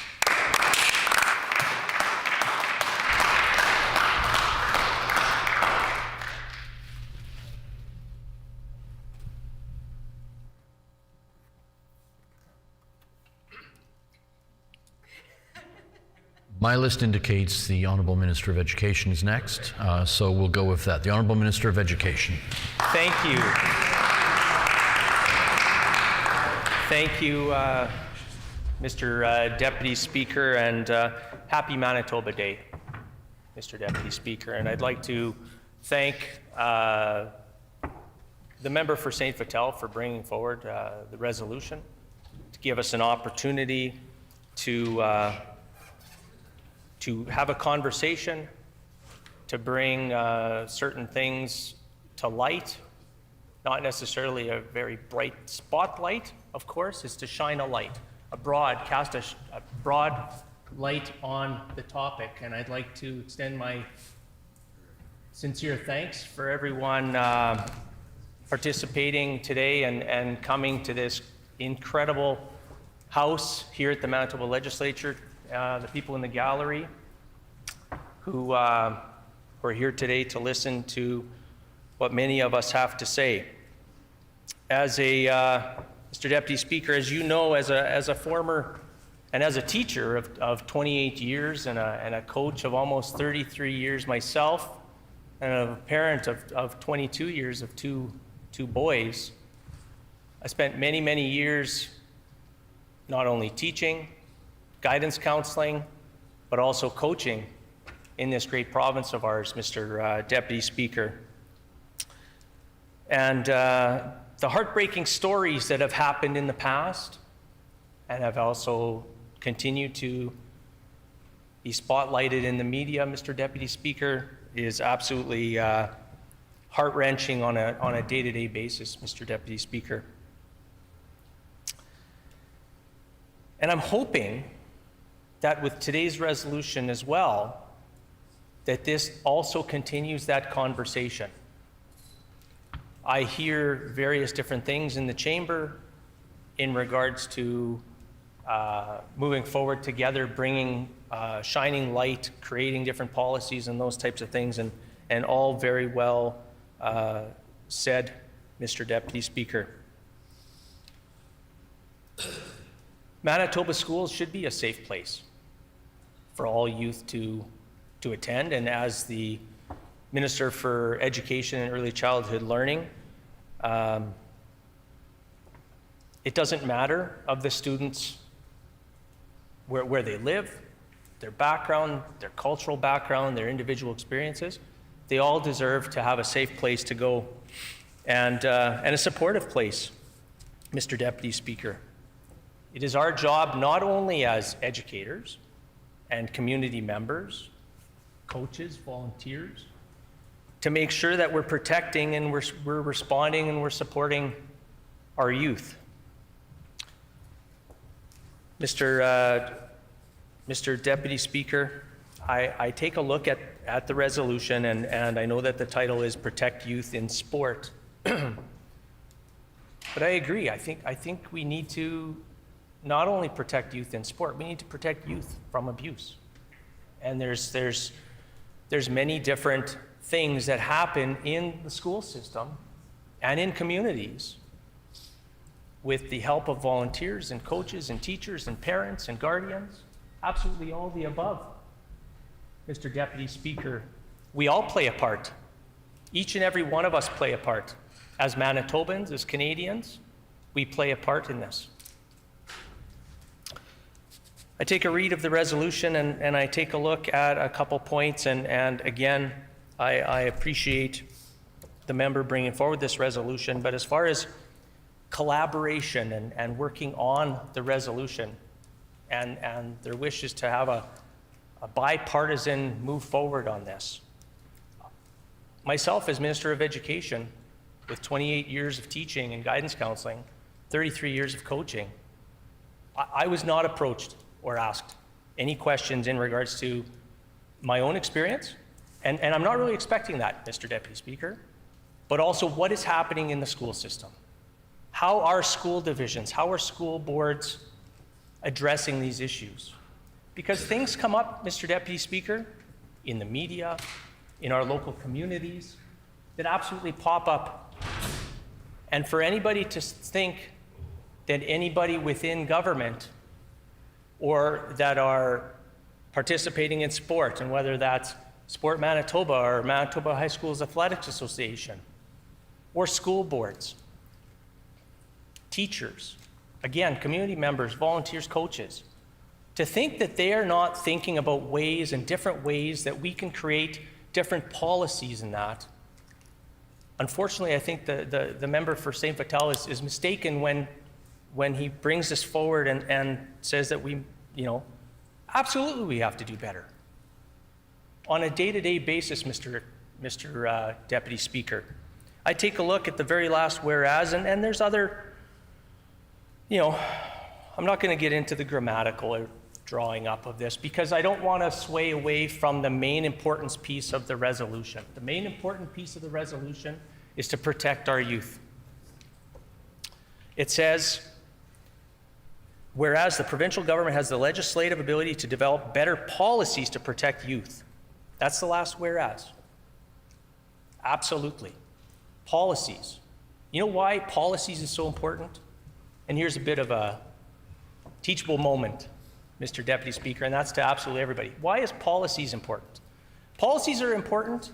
My list indicates the Honourable Minister of Education is next, so we'll go with that. The Honourable Minister of Education. Thank you. Thank you, Mr. Deputy Speaker, and happy Manitoba Day, Mr. Deputy Speaker. And I'd like to thank the member for St. Vital for bringing forward the resolution to give us an opportunity to have a conversation, to bring certain things to light, not necessarily a very bright spotlight, of course, is to shine a light, cast a broad light on the topic. And I'd like to extend my sincere thanks for everyone participating today and coming to this incredible house here at the Manitoba Legislature, the people in the gallery who are here today to listen to what many of us have to say. As a Mr. Deputy Speaker, as you know, as a former and as a teacher of 28 years and a coach of almost 33 years myself, and a parent of 22 years of two boys, I spent many, many years not only teaching, guidance counseling, but also coaching in this great province of ours, Mr. Deputy Speaker. And the heartbreaking stories that have happened in the past and have also continued to be spotlighted in the media, Mr. Deputy Speaker, is absolutely heart-wrenching on a day-to-day basis, Mr. Deputy Speaker. And I'm hoping that with today's resolution as well, that this also continues that conversation. I hear various different things in the chamber in regards to moving forward together, bringing shining light, creating different policies and those types of things, and all very well said, Mr. Deputy Speaker. Manitoba schools should be a safe place for all youth to attend, and as the Minister for Education and Early Childhood Learning, it doesn't matter of the students where they live, their background, their cultural background, their individual experiences. They all deserve to have a safe place to go and a supportive place, Mr. Deputy Speaker. It is our job not only as educators and community members, coaches, volunteers, to make sure that we're protecting and we're responding and we're supporting our youth. Mr. Deputy Speaker, I take a look at the resolution, and I know that the title is Protect Youth in Sport. But I agree. I think we need to not only protect youth in sport, we need to protect youth from abuse. And there's many different things that happen in the school system and in communities with the help of volunteers and coaches and teachers and parents and guardians, absolutely all the above. Mr. Deputy Speaker, we all play a part. Each and every one of us play a part. As Manitobans, as Canadians, we play a part in this. I take a read of the resolution and I take a look at a couple points, and again, I appreciate the member bringing forward this resolution, but as far as collaboration and working on the resolution and their wish is to have a bipartisan move forward on this. Myself as Minister of Education, with 28 years of teaching and guidance counseling, 33 years of coaching, I was not approached or asked any questions in regards to my own experience, and I'm not really expecting that, Mr. Deputy Speaker, but also what is happening in the school system. How are school divisions, how are school boards addressing these issues? Because things come up, Mr. Deputy Speaker, in the media, in our local communities, that absolutely pop up. And for anybody to think that anybody within government or that are participating in sport, and whether that's Sport Manitoba or Manitoba High Schools Athletics Association, or school boards, teachers, again, community members, volunteers, coaches, to think that they are not thinking about ways and different ways that we can create different policies in that. Unfortunately, I think the member for St. Vital is mistaken when he brings this forward and says that we, absolutely we have to do better. On a day-to-day basis, Mr. Deputy Speaker, I take a look at the very last whereas, and there's other, I'm not going to get into the grammatical drawing up of this because I don't want to sway away from the main importance piece of the resolution. The main important piece of the resolution is to protect our youth. It says, whereas the provincial government has the legislative ability to develop better policies to protect youth. That's the last whereas. Absolutely. Policies. You know why policies is so important? And here's a bit of a teachable moment, Mr. Deputy Speaker, and that's to absolutely everybody. Why is policies important? Policies are important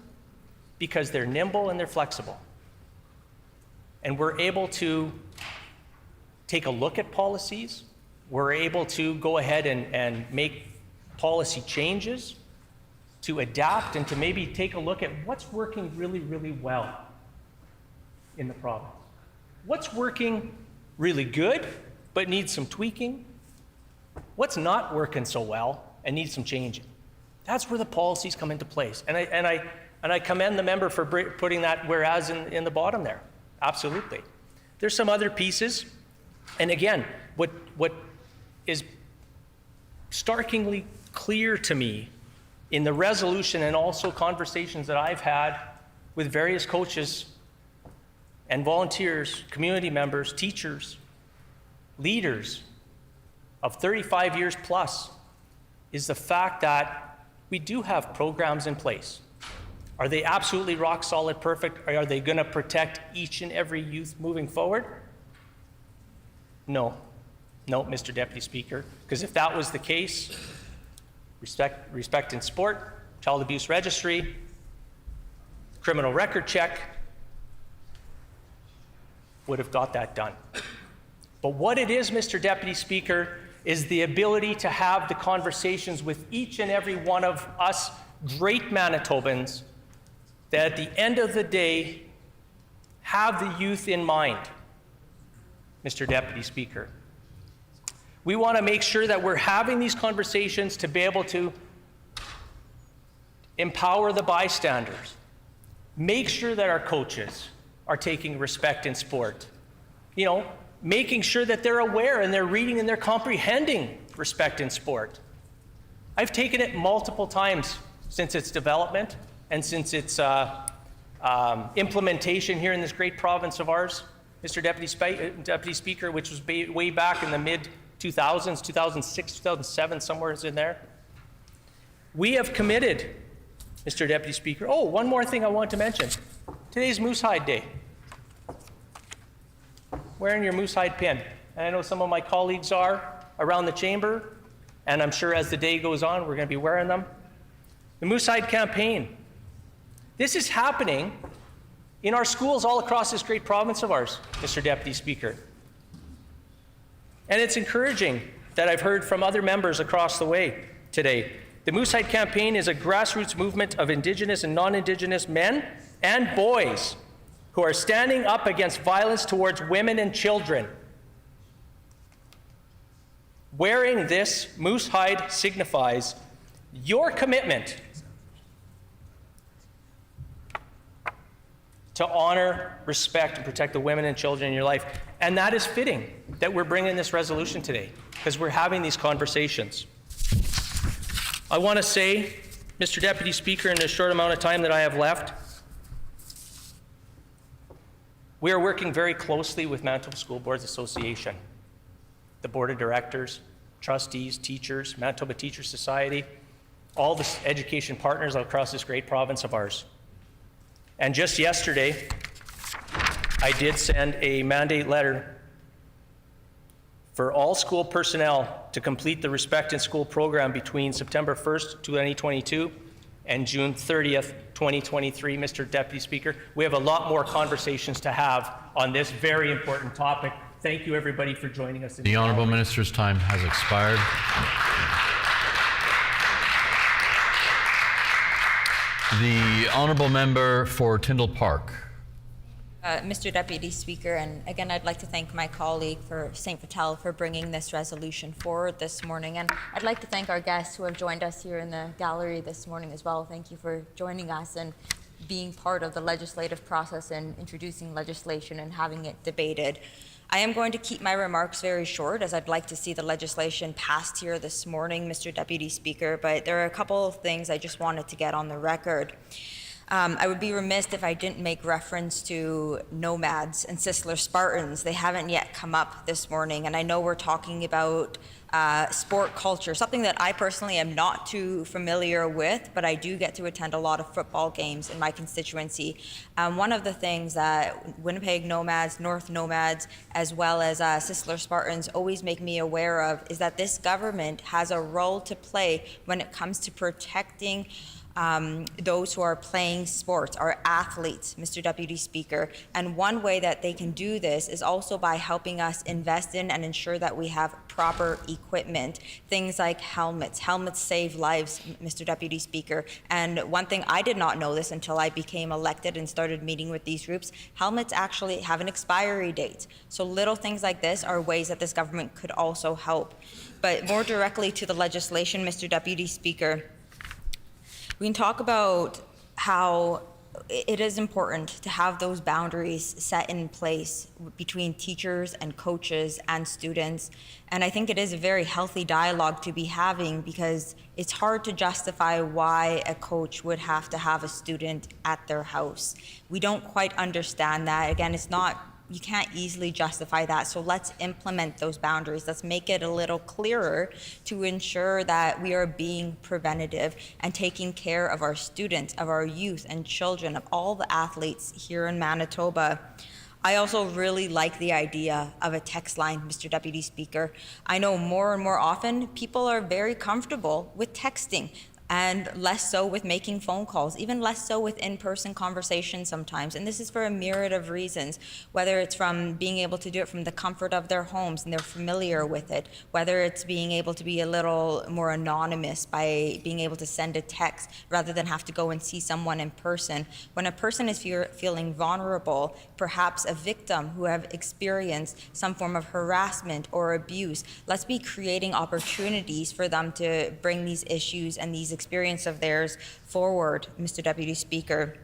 because they're nimble and they're flexible. And we're able to take a look at policies. We're able to go ahead and make policy changes, to adapt and to maybe take a look at what's working really, really well in the province. What's working really good but needs some tweaking? What's not working so well and needs some changing? That's where the policies come into place. And I commend the member for putting that whereas in the bottom there. Absolutely. There's some other pieces. And again, what is starkly clear to me in the resolution and also conversations that I've had with various coaches and volunteers, community members, teachers, leaders of 35 years plus is the fact that we do have programs in place. Are they absolutely rock solid perfect? Or are they going to protect each and every youth moving forward? No, Mr. Deputy Speaker, because if that was the case, respect in sport, child abuse registry, criminal record check would have got that done. But what it is, Mr. Deputy Speaker, is the ability to have the conversations with each and every one of us great Manitobans that at the end of the day have the youth in mind, Mr. Deputy Speaker. We want to make sure that we're having these conversations to be able to empower the bystanders, make sure that our coaches are taking respect in sport, making sure that they're aware and they're reading and they're comprehending respect in sport. I've taken it multiple times since its development and since its implementation here in this great province of ours, Mr. Deputy Speaker, which was way back in the mid-2000s, 2006, 2007, somewhere in there. We have committed, Mr. Deputy Speaker. Oh, one more thing I want to mention. Today's Moose Hide Day. wearing your moose hide pin. And I know some of my colleagues are around the chamber, and I'm sure as the day goes on, we're going to be wearing them. The Moose Hide campaign. This is happening in our schools all across this great province of ours, Mr. Deputy Speaker. And it's encouraging that I've heard from other members across the way today. The Moose Hide campaign is a grassroots movement of Indigenous and non-Indigenous men and boys who are standing up against violence towards women and children. Wearing this moose hide signifies your commitment to honor, respect, and protect the women and children in your life. And that is fitting that we're bringing this resolution today, because we're having these conversations. I want to say, Mr. Deputy Speaker, in the short amount of time that I have left, we are working very closely with Manitoba School Boards Association, the Board of Directors, trustees, teachers, Manitoba Teachers Society, all the education partners across this great province of ours. And just yesterday, I did send a mandate letter for all school personnel to complete the Respect in School program between September 1st, 2022 and June 30th, 2023, Mr. Deputy Speaker. We have a lot more conversations to have on this very important topic. Thank you, everybody, for joining us. The Honourable Minister's time has expired. The Honourable Member for Tyndall Park. Mr. Deputy Speaker, and again, I'd like to thank my colleague for St. Vital for bringing this resolution forward this morning. And I'd like to thank our guests who have joined us here in the gallery this morning as well. Thank you for joining us and being part of the legislative process and introducing legislation and having it debated. I am going to keep my remarks very short, as I'd like to see the legislation passed here this morning, Mr. Deputy Speaker, but there are a couple of things I just wanted to get on the record. I would be remiss if I didn't make reference to nomads and Sisler Spartans. They haven't yet come up this morning, and I know we're talking about sport culture, something that I personally am not too familiar with, but I do get to attend a lot of football games in my constituency. One of the things that Winnipeg Nomads, North Nomads, as well as Sisler Spartans always make me aware of is that this government has a role to play when it comes to protecting those who are playing sports, our athletes, Mr. Deputy Speaker. And one way that they can do this is also by helping us invest in and ensure that we have proper equipment. Things like helmets. Helmets save lives, Mr. Deputy Speaker. And one thing, I did not know this until I became elected and started meeting with these groups, helmets actually have an expiry date. So little things like this are ways that this government could also help. But more directly to the legislation, Mr. Deputy Speaker, we can talk about how it is important to have those boundaries set in place between teachers and coaches and students. And I think it is a very healthy dialogue to be having, because it's hard to justify why a coach would have to have a student at their house. We don't quite understand that. Again, it's not, you can't easily justify that. So let's implement those boundaries. Let's make it a little clearer to ensure that we are being preventative and taking care of our students, of our youth and children, of all the athletes here in Manitoba. I also really like the idea of a text line, Mr. Deputy Speaker. I know more and more often people are very comfortable with texting, and less so with making phone calls, even less so with in-person conversations sometimes. And this is for a myriad of reasons, whether it's from being able to do it from the comfort of their homes and they're familiar with it, whether it's being able to be a little more anonymous by being able to send a text rather than have to go and see someone in person. When a person is feeling vulnerable, perhaps a victim who have experienced some form of harassment or abuse, let's be creating opportunities for them to bring these issues and these experience of theirs forward, Mr. Deputy Speaker.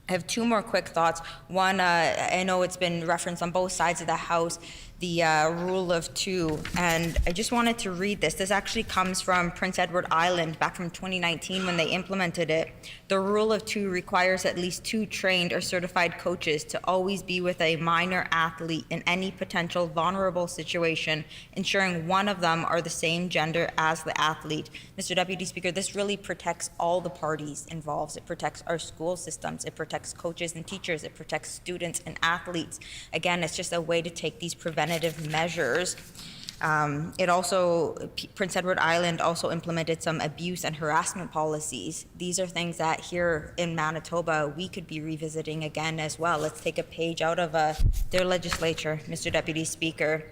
I have two more quick thoughts. One, I know it's been referenced on both sides of the House, the rule of two, and I just wanted to read this. This actually comes from Prince Edward Island back from 2019 when they implemented it. The rule of two requires at least 2 trained or certified coaches to always be with a minor athlete in any potential vulnerable situation, ensuring one of them are the same gender as the athlete. Mr. Deputy Speaker, this really protects all the parties involved. It protects our school systems, it protects coaches and teachers, it protects students and athletes. Again, it's just a way to take these preventative measures. Prince Edward Island also implemented some abuse and harassment policies. These are things that here in Manitoba we could be revisiting again as well. Let's take a page out of their legislature, Mr. Deputy Speaker.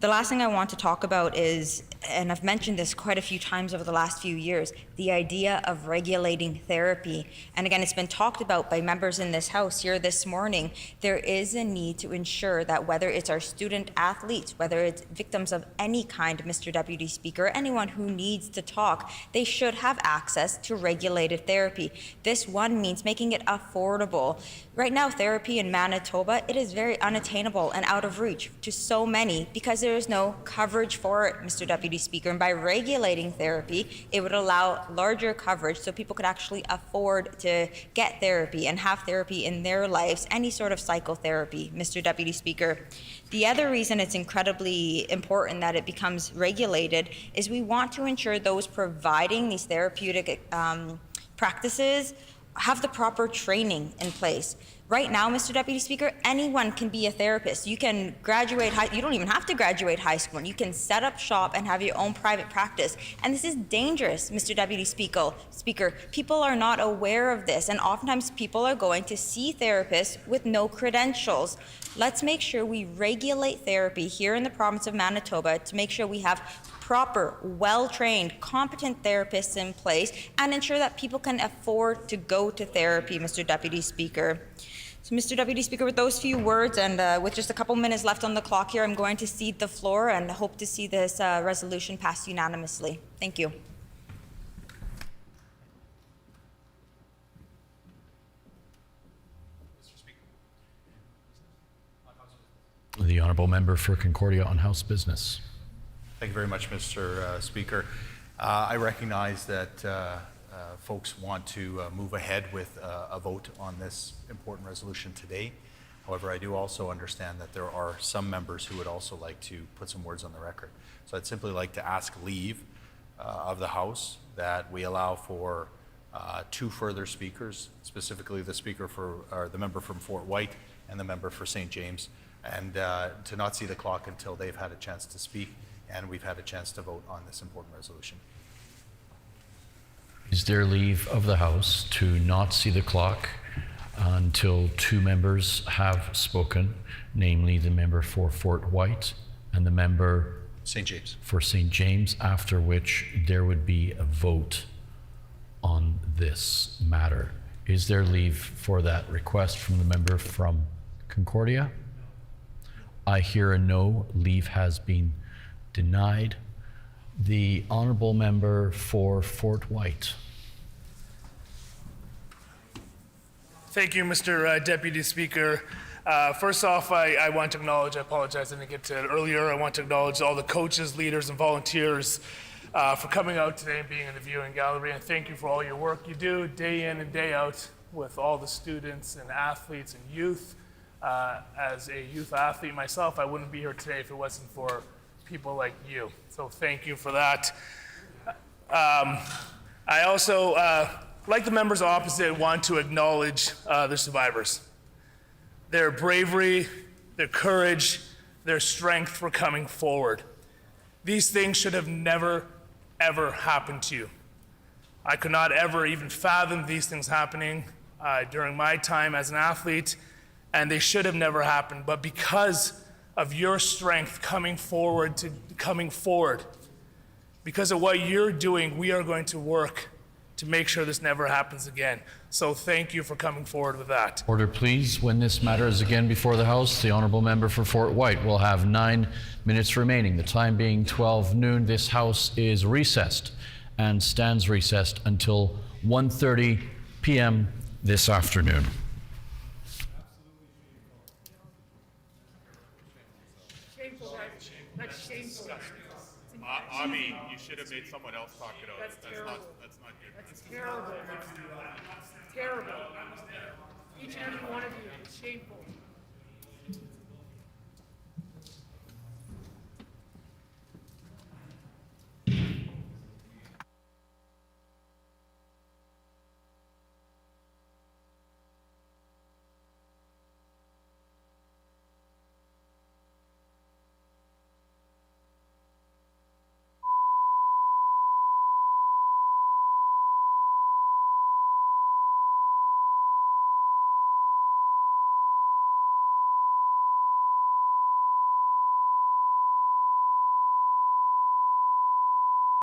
The last thing I want to talk about is, and I've mentioned this quite a few times over the last few years, the idea of regulating therapy. And again, it's been talked about by members in this House here this morning. There is a need to ensure that whether it's our student athletes, whether it's victims of any kind, Mr. Deputy Speaker, anyone who needs to talk, they should have access to regulated therapy. This one means making it affordable. Right now, therapy in Manitoba, it is very unattainable and out of reach to so many because there is no coverage for it, Mr. Deputy Speaker. And by regulating therapy, it would allow larger coverage so people could actually afford to get therapy and have therapy in their lives, any sort of psychotherapy, Mr. Deputy Speaker. The other reason it's incredibly important that it becomes regulated is we want to ensure those providing these therapeutic practices have the proper training in place. Right now, Mr. Deputy Speaker, anyone can be a therapist. You can graduate you don't even have to graduate high school. You can set up shop and have your own private practice. And this is dangerous, Mr. Deputy Speaker. People are not aware of this, and oftentimes people are going to see therapists with no credentials. Let's make sure we regulate therapy here in the province of Manitoba to make sure we have proper, well-trained, competent therapists in place and ensure that people can afford to go to therapy, Mr. Deputy Speaker. So, Mr. Deputy Speaker, with those few words and with just a couple minutes left on the clock here, I'm going to cede the floor and hope to see this resolution passed unanimously. Thank you. The Honourable Member for Concordia on House Business. Thank you very much, Mr. Speaker. I recognize that folks want to move ahead with a vote on this important resolution today. However, I do also understand that there are some members who would also like to put some words on the record. So I'd simply like to ask leave of the House that we allow for 2 further speakers, specifically the member from Fort White and the member for St. James, and to not see the clock until they've had a chance to speak and we've had a chance to vote on this important resolution. Is there leave of the House to not see the clock until 2 members have spoken, namely the member for Fort White and the member St. James. For St. James, after which there would be a vote on this matter? Is there leave for that request from the member from Concordia? I hear a no. Leave has been denied. The Honourable Member for Fort White. Thank you, Mr. Deputy Speaker. First off, I want to acknowledge, I apologize, I didn't get to it earlier. I want to acknowledge all the coaches, leaders, and volunteers for coming out today and being in the viewing gallery. And thank you for all your work you do day in and day out with all the students and athletes and youth. As a youth athlete myself, I wouldn't be here today if it wasn't for people like you. So thank you for that. I also, like the members opposite, want to acknowledge the survivors. Their bravery, their courage, their strength for coming forward. These things should have never, ever happened to you. I could not ever even fathom these things happening during my time as an athlete, and they should have never happened. But because of your strength coming forward, because of what you're doing, we are going to work to make sure this never happens again. So thank you for coming forward with that. Order, please. When this matter is again before the House, the Honourable Member for Fort White will have 9 minutes remaining. The time being 12 noon, this House is recessed and stands recessed until 1:30 p.m. this afternoon. shameful, guys. That's shameful. Avi, you should have made someone else talk it out. That's terrible. That's not good. That's terrible. Terrible. Each and every one of you is shameful.